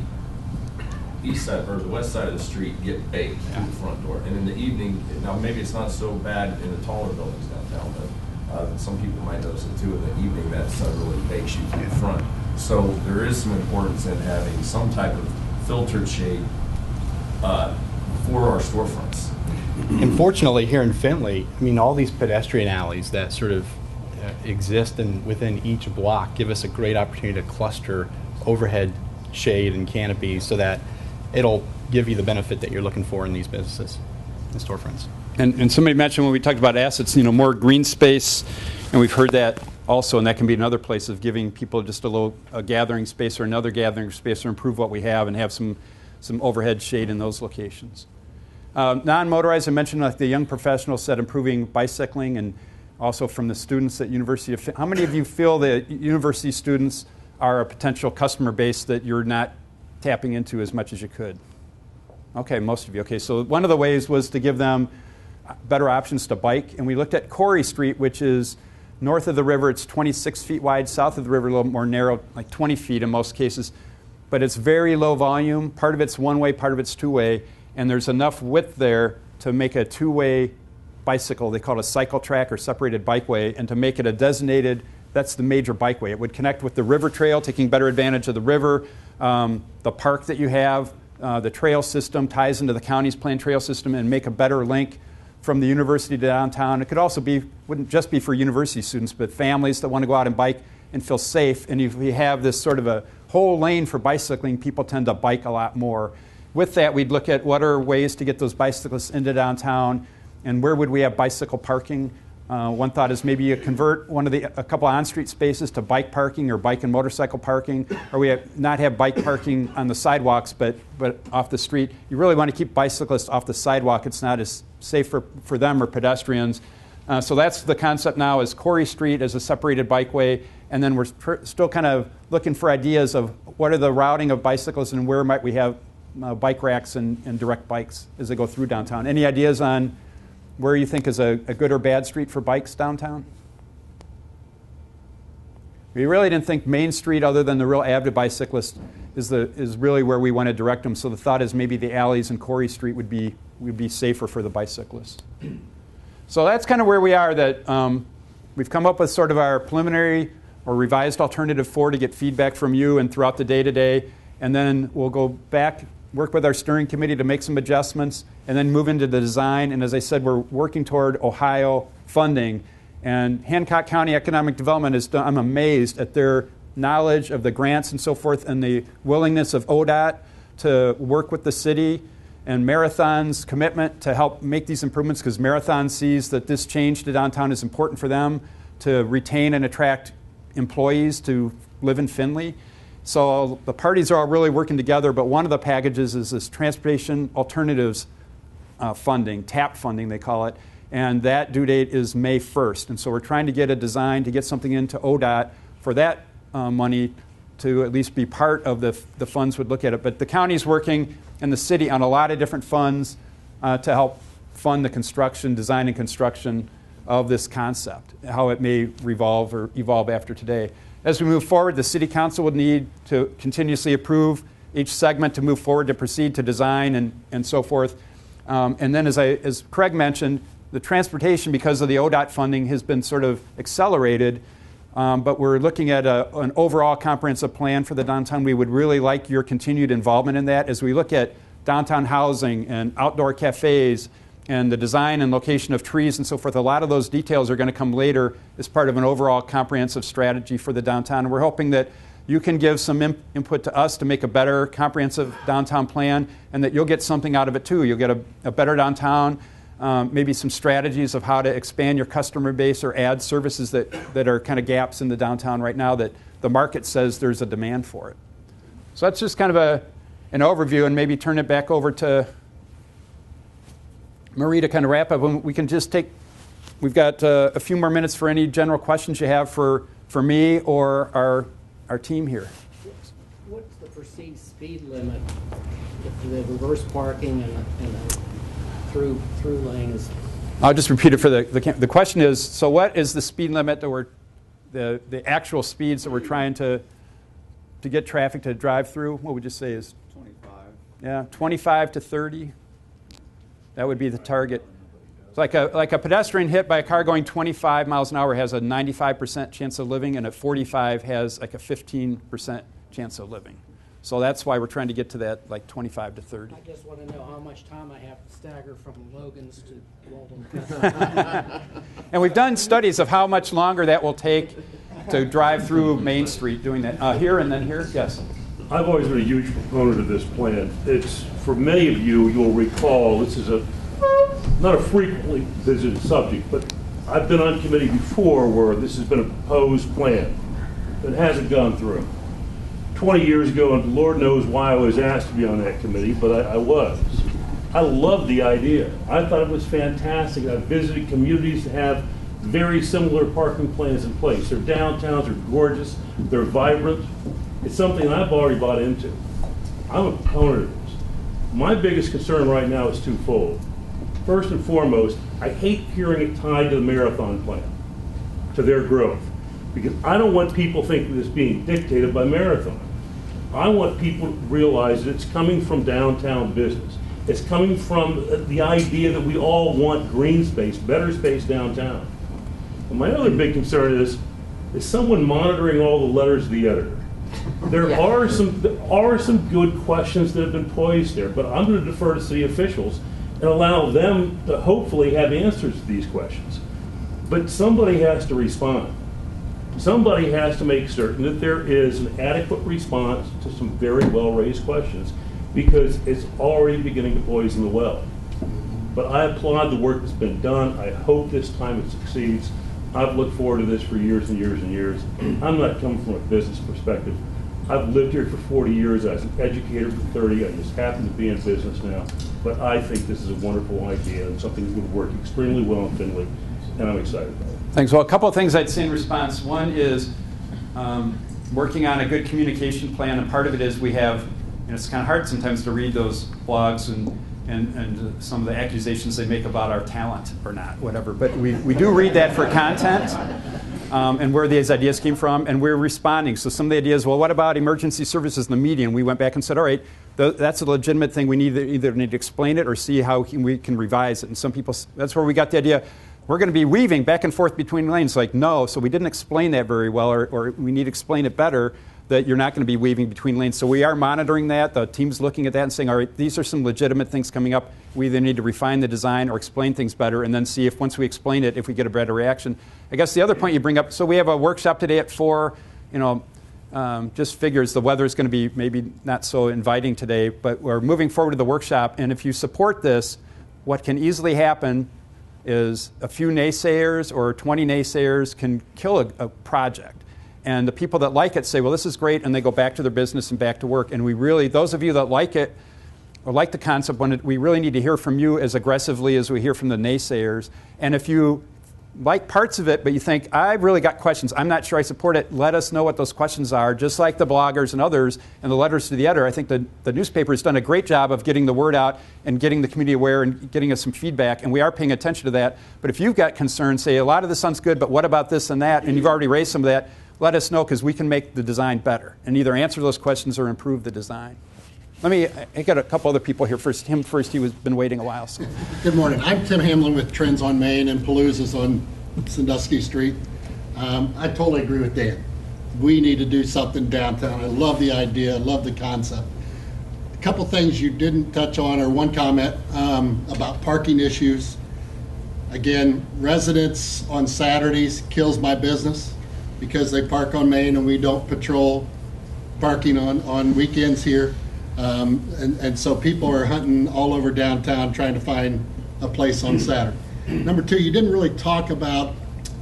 east side or the west side of the street get baked through the front door. And in the evening, now maybe it's not so bad in the taller buildings downtown, but some people might notice it too. In the evening, that sun really bakes you through the front. So there is some importance in having some type of filtered shade for our storefronts. Unfortunately, here in Findlay, I mean, all these pedestrian alleys that sort of exist within each block give us a great opportunity to cluster overhead shade and canopies so that it'll give you the benefit that you're looking for in these businesses and storefronts. And somebody mentioned when we talked about assets, more green space, and we've heard that also, and that can be another place of giving people just a gathering space or another gathering space or improve what we have and have some overhead shade in those locations. Non-motorized, I mentioned like the young professionals said improving bicycling, and also from the students at University of how many of you feel that university students are a potential customer base that you're not tapping into as much as you could? Okay, most of you. Okay, so one of the ways was to give them better options to bike, and we looked at Corey Street, which is north of the river. It's 26 feet wide. South of the river, a little more narrow, like 20 feet in most cases, but it's very low volume. Part of it's one-way, part of it's two-way, and there's enough width there to make a two-way bicycle. They call it a cycle track or separated bikeway, and to make it a designated, that's the major bikeway. It would connect with the river trail, taking better advantage of the river, the park that you have, the trail system ties into the county's planned trail system and make a better link from the university to downtown. It could also be, wouldn't just be for university students, but families that want to go out and bike and feel safe. And if we have this sort of a whole lane for bicycling, people tend to bike a lot more. With that, we'd look at what are ways to get those bicyclists into downtown and where would we have bicycle parking. One thought is maybe you convert a couple on-street spaces to bike parking or bike and motorcycle parking, or we not have bike parking on the sidewalks but off the street. You really want to keep bicyclists off the sidewalk. It's not as safe for them or pedestrians. So that's the concept now, is Corey Street as a separated bikeway, and then we're still kind of looking for ideas of what are the routing of bicyclists and where might we have bike racks and direct bikes as they go through downtown. Any ideas on where you think is a good or bad street for bikes downtown? We really didn't think Main Street, other than the real avid bicyclist, is really where we want to direct them. So the thought is maybe the alleys in Corey Street would be safer for the bicyclists. So that's kind of where we are. That we've come up with sort of our preliminary or revised alternative 4 to get feedback from you and throughout the day today, and then we'll go back, work with our steering committee to make some adjustments, and then move into the design. And as I said, we're working toward Ohio funding. And Hancock County Economic Development is done. I'm amazed at their knowledge of the grants and so forth and the willingness of ODOT to work with the city, and Marathon's commitment to help make these improvements, because Marathon sees that this change to downtown is important for them to retain and attract employees to live in Findlay. So the parties are all really working together, but one of the packages is this transportation alternatives funding, TAP funding they call it, and that due date is May 1st. And so we're trying to get a design to get something into ODOT for that money to at least be part of the funds would look at it. But the county's working and the city on a lot of different funds to help fund the construction, design and construction of this concept, how it may revolve or evolve after today. As we move forward, the City Council would need to continuously approve each segment to move forward to proceed to design and so forth. And then as Craig mentioned, the transportation, because of the ODOT funding, has been sort of accelerated, but we're looking at an overall comprehensive plan for the downtown. We would really like your continued involvement in that as we look at downtown housing and outdoor cafes and the design and location of trees and so forth. A lot of those details are going to come later as part of an overall comprehensive strategy for the downtown. And we're hoping that you can give some input to us to make a better comprehensive downtown plan, and that you'll get something out of it too. You'll get a better downtown, maybe some strategies of how to expand your customer base or add services that are kind of gaps in the downtown right now that the market says there's a demand for it. So that's just kind of an overview, and maybe turn it back over to Marie to kind of wrap up. We can just we've got a few more minutes for any general questions you have for me or our team here. What's the perceived speed limit if the reverse parking and the through lane is? I'll just repeat it for the question is, so what is the speed limit that we're the actual speeds that we're trying to get traffic to drive through, what would you say is? 25. Yeah, 25 to 30. That would be the target. It's like a pedestrian hit by a car going 25 miles an hour has a 95% chance of living, and at 45 has like a 15% chance of living. So that's why we're trying to get to that like 25 to 30. I just want to know how much time I have to stagger from Logan's to Walden. And we've done studies of how much longer that will take to drive through Main Street doing that. Here and then here, yes. I've always been a huge proponent of this plan. It's, for many of you, you'll recall, this is not a frequently visited subject, but I've been on committee before where this has been a proposed plan that hasn't gone through. 20 years ago, and Lord knows why I was asked to be on that committee, but I was. I loved the idea. I thought it was fantastic. I visited communities that have very similar parking plans in place. Their downtowns are gorgeous. They're vibrant. It's something I've already bought into. I'm a proponent of this. My biggest concern right now is twofold. First and foremost, I hate hearing it tied to the marathon plan, to their growth, because I don't want people thinking this being dictated by Marathon. I want people to realize that it's coming from downtown business. It's coming from the idea that we all want green space, better space downtown. And my other big concern is someone monitoring all the letters of the editor? There are some good questions that have been posed there, but I'm going to defer to city officials and allow them to hopefully have answers to these questions. But somebody has to respond. Somebody has to make certain that there is an adequate response to some very well-raised questions, because it's already beginning to poison the well. But I applaud the work that's been done. I hope this time it succeeds. I've looked forward to this for years and years and years. I'm not coming from a business perspective. I've lived here for 40 years. I was an educator for 30. I just happen to be in business now. But I think this is a wonderful idea and something that would work extremely well in Findlay, and I'm excited about it. Thanks. Well, a couple of things I'd say in response. One is working on a good communication plan, and part of it is we have, it's kind of hard sometimes to read those blogs and some of the accusations they make about our talent or not, whatever. But we do read that for content and where these ideas came from, and we're responding. So some of the ideas, well, what about emergency services in the media? And we went back and said, all right, that's a legitimate thing. We either need to explain it or see how we can revise it. And some people, that's where we got the idea, we're going to be weaving back and forth between lanes. Like, no, so we didn't explain that very well, or we need to explain it better, that you're not going to be weaving between lanes. So we are monitoring that. The team's looking at that and saying, all right, these are some legitimate things coming up. We either need to refine the design or explain things better, and then see if once we explain it, if we get a better reaction. I guess the other point you bring up, so we have a workshop today at 4, just figures the weather is going to be maybe not so inviting today, but we're moving forward to the workshop, and if you support this, what can easily happen is a few naysayers or 20 naysayers can kill a project. And the people that like it say, well, this is great, and they go back to their business and back to work. And we really, those of you that like it or like the concept, we really need to hear from you as aggressively as we hear from the naysayers. And if you like parts of it, but you think, I've really got questions, I'm not sure I support it, let us know what those questions are, just like the bloggers and others and the letters to the editor. I think the newspaper has done a great job of getting the word out and getting the community aware and getting us some feedback, and we are paying attention to that. But if you've got concerns, say, a lot of this sounds good, but what about this and that, and you've already raised some of that, let us know, because we can make the design better and either answer those questions or improve the design. I got a couple other people here first. Him first, he was been waiting a while. So. Good morning. I'm Tim Hamlin with Trends on Main and Palooza's on Sandusky Street. I totally agree with Dan. We need to do something downtown. I love the idea, I love the concept. A couple things you didn't touch on, or one comment about parking issues. Again, residents on Saturdays kills my business because they park on Main and we don't patrol parking on weekends here. And so people are hunting all over downtown trying to find a place on Saturday. Number two, you didn't really talk about,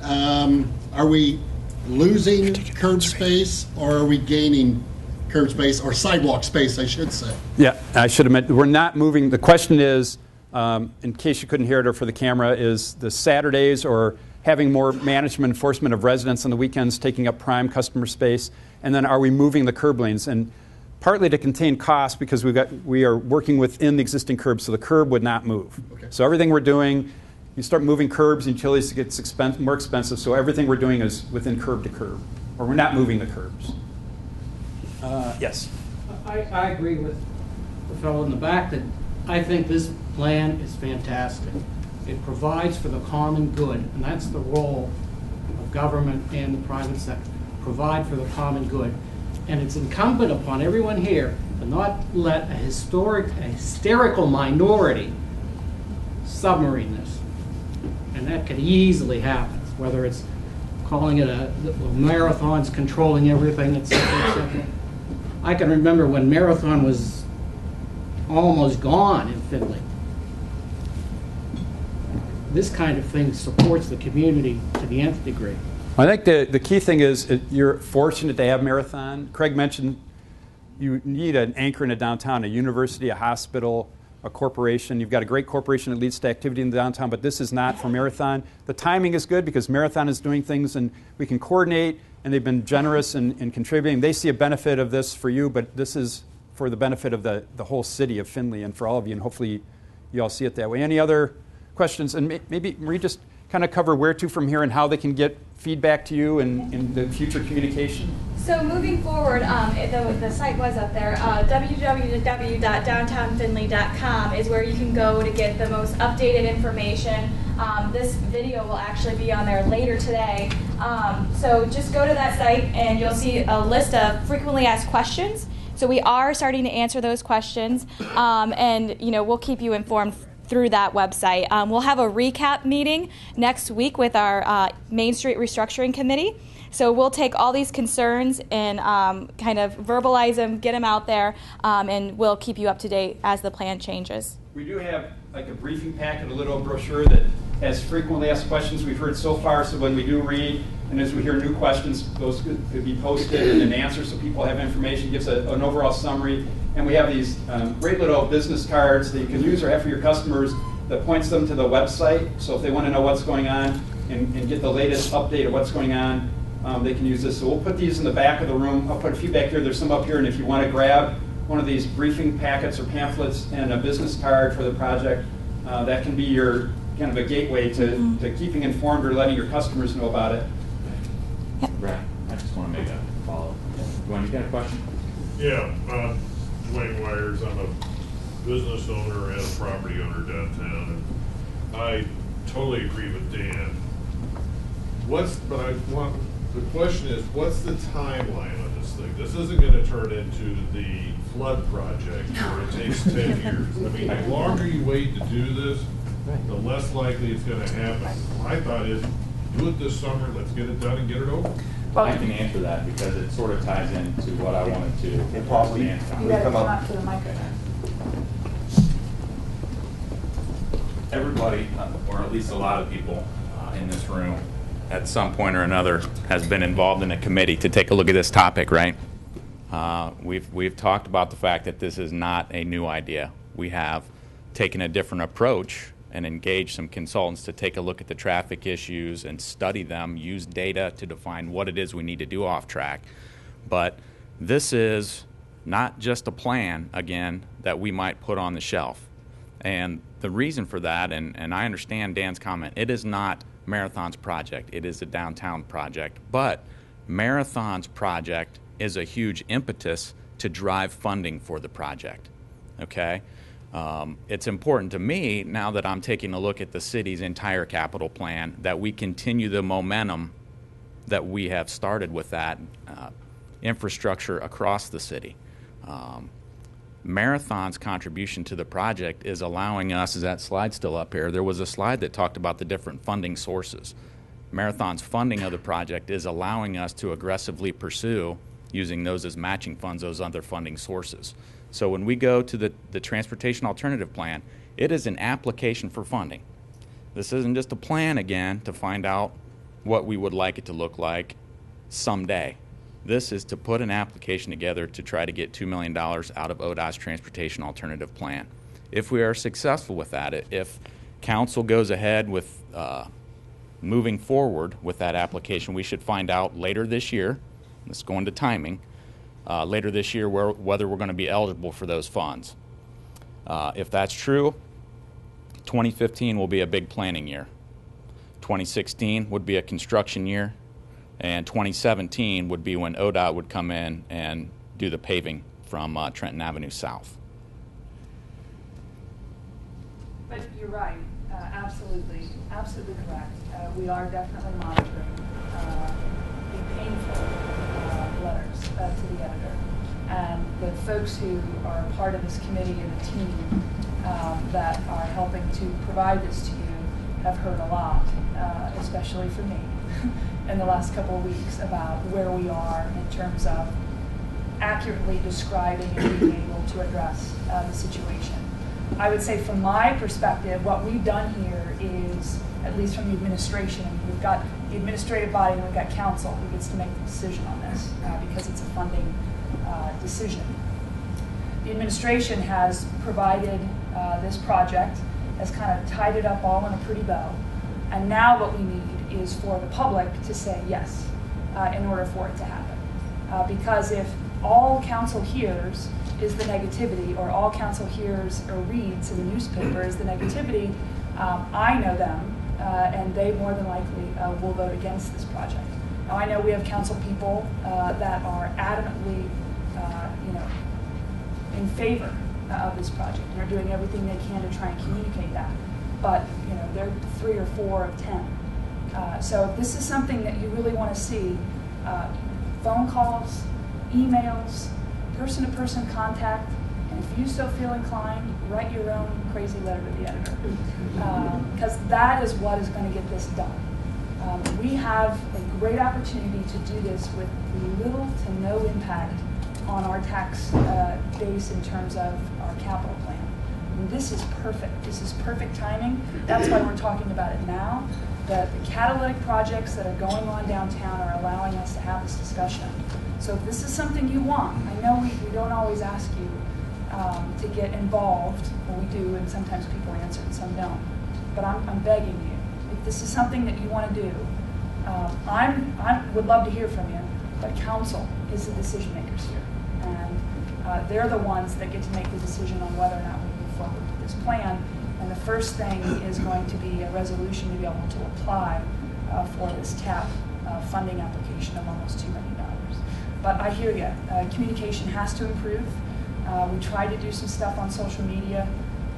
are we losing curb space or are we gaining curb space, or sidewalk space, I should say? Yeah, I should have meant, we're not moving. The question is, in case you couldn't hear it or for the camera, is the Saturdays or having more management enforcement of residents on the weekends taking up prime customer space, and then are we moving the curb lanes? And partly to contain costs, because we are working within the existing curb, so the curb would not move. Okay. So everything we're doing you start moving curbs and utilities, it gets more expensive. So everything we're doing is within curb to curb, or we're not moving the curbs. Yes. I agree with the fellow in the back that I think this plan is fantastic. It provides for the common good, and that's the role of government and the private sector. Provide for the common good. And it's incumbent upon everyone here to not let a hysterical minority submarine this. And that could easily happen, whether it's calling it marathons controlling everything, et cetera, et cetera. I can remember when Marathon was almost gone in Findlay. This kind of thing supports the community to the nth degree. I think the key thing is you're fortunate to have Marathon. Craig mentioned you need an anchor in a downtown, a university, a hospital, a corporation. You've got a great corporation that leads to activity in the downtown, but this is not for Marathon. The timing is good because Marathon is doing things and we can coordinate, and they've been generous in contributing. They see a benefit of this for you, but this is for the benefit of the whole city of Findlay and for all of you, and hopefully you all see it that way. Any other questions? And maybe Marie, just kind of cover where to from here and how they can get feedback to you in the future communication. So moving forward, the site was up there. www.downtownfindlay.com is where you can go to get the most updated information. This video will actually be on there later today. So just go to that site and you'll see a list of frequently asked questions. So we are starting to answer those questions, and we'll keep you informed through that website. We'll have a recap meeting next week with our Main Street Restructuring Committee. So we'll take all these concerns and kind of verbalize them, get them out there, and we'll keep you up to date as the plan changes. We do have like a briefing packet, a little brochure that has frequently asked questions we've heard so far. So when we do read and as we hear new questions, those could be posted and then answered so people have information, gives an overall summary. And we have these great little business cards that you can use or have for your customers that points them to the website. So if they want to know what's going on and get the latest update of what's going on, they can use this. So we'll put these in the back of the room. I'll put a few back here. There's some up here. And if you want to grab one of these briefing packets or pamphlets and a business card for the project, that can be your kind of a gateway to keeping informed or letting your customers know about it. Right. I just want to make a follow-up. Dwayne, you got a question? Yeah. Dwayne Wires. I'm a business owner and a property owner downtown. And I totally agree with Dan. The question is, what's the timeline on this thing? This isn't going to turn into the flood project where it takes 10 years. I mean, the longer you wait to do this, the less likely it's going to happen. My thought is, do it this summer, let's get it done and get it over. Well, I can answer that because it sort of ties into what I wanted to stand on. You gotta come up to the microphone. Everybody, or at least a lot of people in this room, at some point or another, has been involved in a committee to take a look at this topic, right? We've talked about the fact that this is not a new idea. We have taken a different approach and engaged some consultants to take a look at the traffic issues and study them, use data to define what it is we need to do off track. But this is not just a plan, again, that we might put on the shelf. And the reason for that, and I understand Dan's comment, it is not Marathon's project. It is a downtown project. But Marathon's project is a huge impetus to drive funding for the project, okay? It's important to me, now that I'm taking a look at the city's entire capital plan, that we continue the momentum that we have started with that infrastructure across the city. Marathon's contribution to the project is allowing us, is that slide still up here? There was a slide that talked about the different funding sources. Marathon's funding of the project is allowing us to aggressively pursue, using those as matching funds, those other funding sources. So when we go to the Transportation Alternative Plan, it is an application for funding. This isn't just a plan, again, to find out what we would like it to look like someday. This is to put an application together to try to get $2 million out of ODOT's Transportation Alternative Plan. If we are successful with that, if council goes ahead with moving forward with that application, we should find out later this year, let's go into timing, later this year whether we're going to be eligible for those funds. If that's true, 2015 will be a big planning year. 2016 would be a construction year, and 2017 would be when ODOT would come in and do the paving from Trenton Avenue south. But you're right, absolutely correct. We are definitely monitoring the painful letters to the editor. And the folks who are part of this committee and the team that are helping to provide this to you have heard a lot, especially from me, in the last couple of weeks about where we are in terms of accurately describing and being able to address the situation. I would say from my perspective, what we've done here is, at least from the administration, we've got the administrative body and we've got council who gets to make the decision on this because it's a funding decision. The administration has provided this project, has kind of tied it up all in a pretty bow, and now what we need is for the public to say yes in order for it to happen. Because if all council hears is the negativity, or all council hears or reads in the newspaper is the negativity, I know them, and they more than likely will vote against this project. Now I know we have council people that are adamantly, in favor of this project and are doing everything they can to try and communicate that. But they're 3 or 4 of 10. So if this is something that you really want to see, phone calls, emails, person-to-person contact, and if you so feel inclined, write your own crazy letter to the editor. Because that is what is going to get this done. We have a great opportunity to do this with little to no impact on our tax base in terms of our capital plan. And this is perfect. This is perfect timing. That's why we're talking about it now. The catalytic projects that are going on downtown are allowing us to have this discussion. So if this is something you want, I know we don't always ask you to get involved. Well, we do, and sometimes people answer and some don't. But I'm begging you, if this is something that you want to do, I would love to hear from you, but council is the decision makers here. And they're the ones that get to make the decision on whether or not we move forward with this plan. And the first thing is going to be a resolution to be able to apply for this TAP funding application of almost $2 million. But I hear you. Communication has to improve. We tried to do some stuff on social media,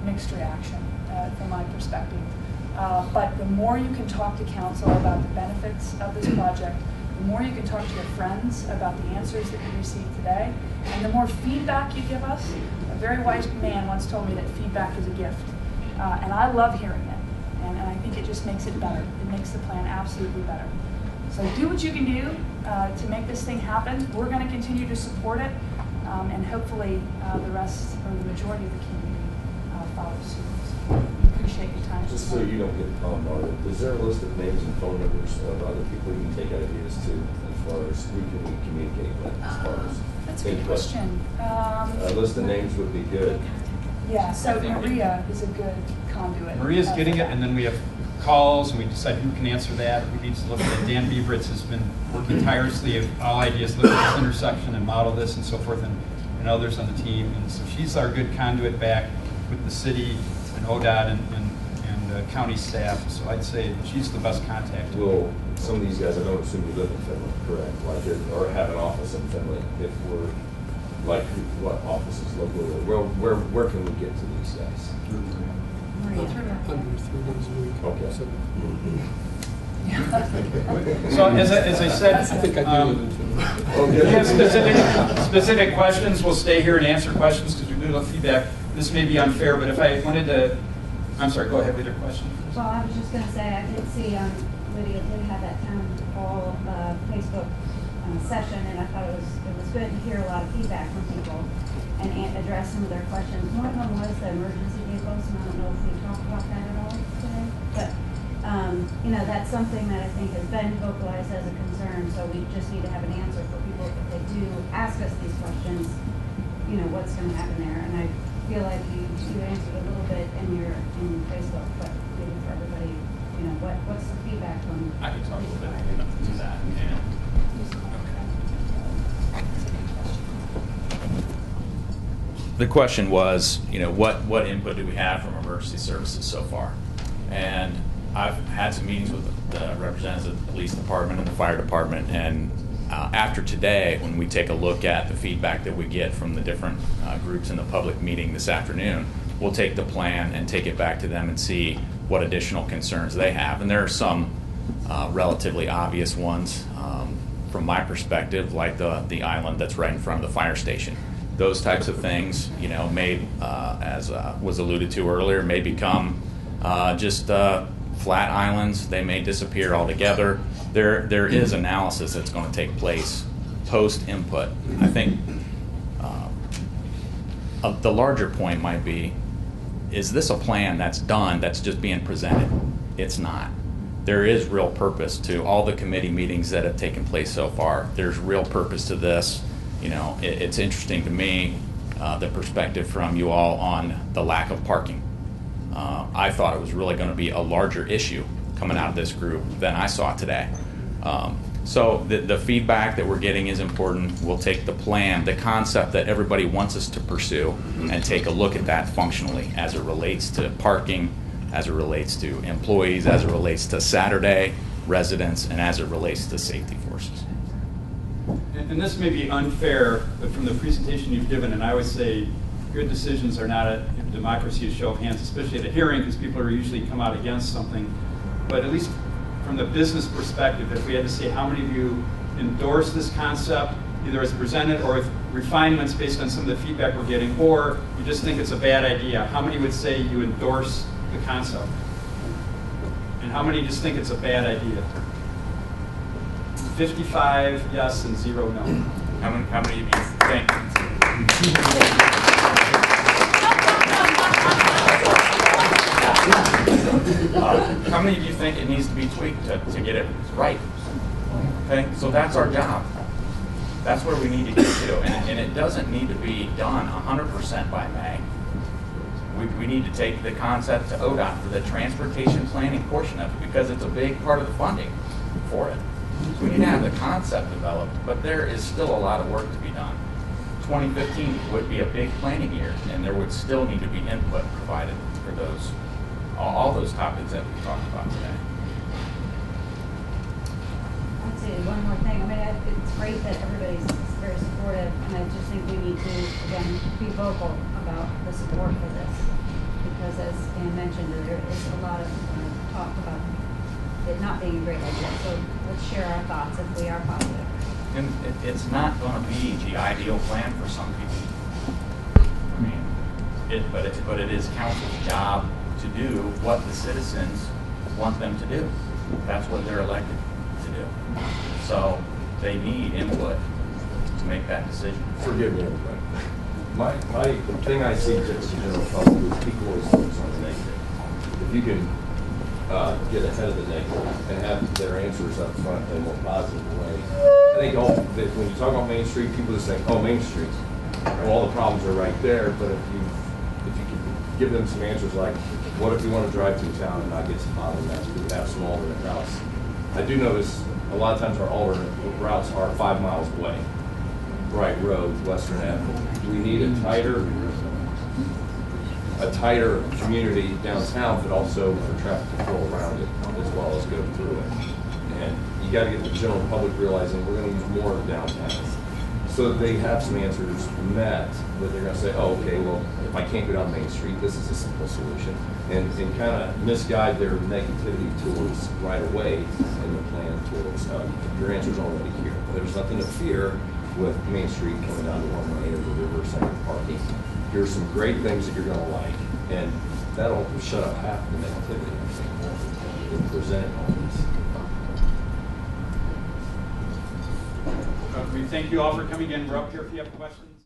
mixed reaction from my perspective. But the more you can talk to council about the benefits of this project, the more you can talk to your friends about the answers that you received today, and the more feedback you give us. A very wise man once told me that feedback is a gift. And I love hearing it. And I think it just makes it better. It makes the plan absolutely better. So do what you can do to make this thing happen. We're going to continue to support it, and hopefully the rest, or the majority of the community, follows suit. So appreciate your time. Just so you don't get bombarded, is there a list of names and phone numbers of other people you can take ideas to as far as who can we communicate with as far as that's a good question. A list of names would be good. Yeah, so Maria is a good conduit. Maria's getting it, and then we have calls, and we decide who can answer that, who needs to look at it. Dan Beveritz has been working tirelessly of all ideas, look at this intersection and model this and so forth, and others on the team. And so she's our good conduit back with the city and ODOT and county staff. So I'd say she's the best contact. Well, some of these guys, I don't assume you live in Findlay, correct? Like, or have an office in Findlay. If we're, like, what offices locally? Where can we get to these guys? Maria. 3 days a week. Okay. So as I said, I think I do live in Findlay. if you have specific questions, we'll stay here and answer questions because we do love feedback. This may be unfair, but if I wanted to, I'm sorry, go ahead with your question. Well, I was just going to say, I did see Lydia did have that town hall Facebook session, and I thought it was good to hear a lot of feedback from people and address some of their questions. One of them was the emergency vehicles, and I don't know if we talked about that at all today, but that's something that I think has been vocalized as a concern. So we just need to have an answer for people if they do ask us these questions. What's going to happen there? And I feel like you answered a little bit in Facebook, but maybe for everybody, what's the feedback from? I can talk a little bit to that. Yeah. the question was, what input do we have from emergency services so far? And I've had some meetings with the representatives of the police department and the fire department, and after today, when we take a look at the feedback that we get from the different groups in the public meeting this afternoon, we'll take the plan and take it back to them and see what additional concerns they have. And there are some relatively obvious ones from my perspective, like the island that's right in front of the fire station. Those types of things, may, as was alluded to earlier, may become just flat islands. They may disappear altogether. There is analysis that's going to take place post input. I think the larger point might be, is this a plan that's done that's just being presented? It's not. There is real purpose to all the committee meetings that have taken place so far. There's real purpose to this. It's interesting to me, the perspective from you all on the lack of parking. I thought it was really going to be a larger issue coming out of this group than I saw today. So the feedback that we're getting is important. We'll take the plan, the concept that everybody wants us to pursue, and take a look at that functionally as it relates to parking, as it relates to employees, as it relates to Saturday residents, and as it relates to safety forces. And this may be unfair, but from the presentation you've given, and I would say good decisions are not a democracy, a show of hands, especially at a hearing, because people are usually come out against something. But at least from the business perspective, if we had to say how many of you endorse this concept, either as presented or with refinements based on some of the feedback we're getting, or you just think it's a bad idea, how many would say you endorse the concept? And how many just think it's a bad idea? 55 yes and 0 no. How many of you think? How many of you think it needs to be tweaked to get it right? Okay, so that's our job. That's where we need to get to, and it doesn't need to be done 100% by May. We need to take the concept to ODOT for the transportation planning portion of it, because it's a big part of the funding for it. So we need to have the concept developed, but there is still a lot of work to be done. 2015 would be a big planning year, and there would still need to be input provided for those, all those topics that we talked about today. I'd say one more thing. I mean, it's great that everybody's very supportive, and I just think we need to, again, be vocal about the support for this. Because as Dan mentioned, there is a lot of talk about it not being a great idea. So let's share our thoughts if we are positive. And it's not going to be the ideal plan for some people. I mean, but it is council's job to do what the citizens want them to do. That's what they're elected to do. So they need input to make that decision. Forgive me, everybody. The thing I see just in general public is people always focus on the negative. If you can get ahead of the negative and have their answers up front in a more positive way. I think when you talk about Main Street, people just think, oh, Main Street, well, all the problems are right there. But if you can give them some answers like, what if you want to drive through town and not get some bottlenecks? We have some alternate routes. I do notice a lot of times our alternate routes are 5 miles away. Bright Road, Western Avenue. We need a tighter community downtown, but also for traffic to flow around it as well as go through it. And you got to get the general public realizing we're going to use more of the downtown, so that they have some answers met, that they're going to say, oh, okay, well, if I can't go down Main Street, this is a simple solution, and kind of misguide their negativity towards right away in the plan towards your answer's already here. There's nothing to fear with Main Street coming down to one lane or the Riverside parking. Here's some great things that you're going to like, and that'll shut up half the negativity, I think, in presenting all these. We thank you all for coming in. We're up here if you have questions.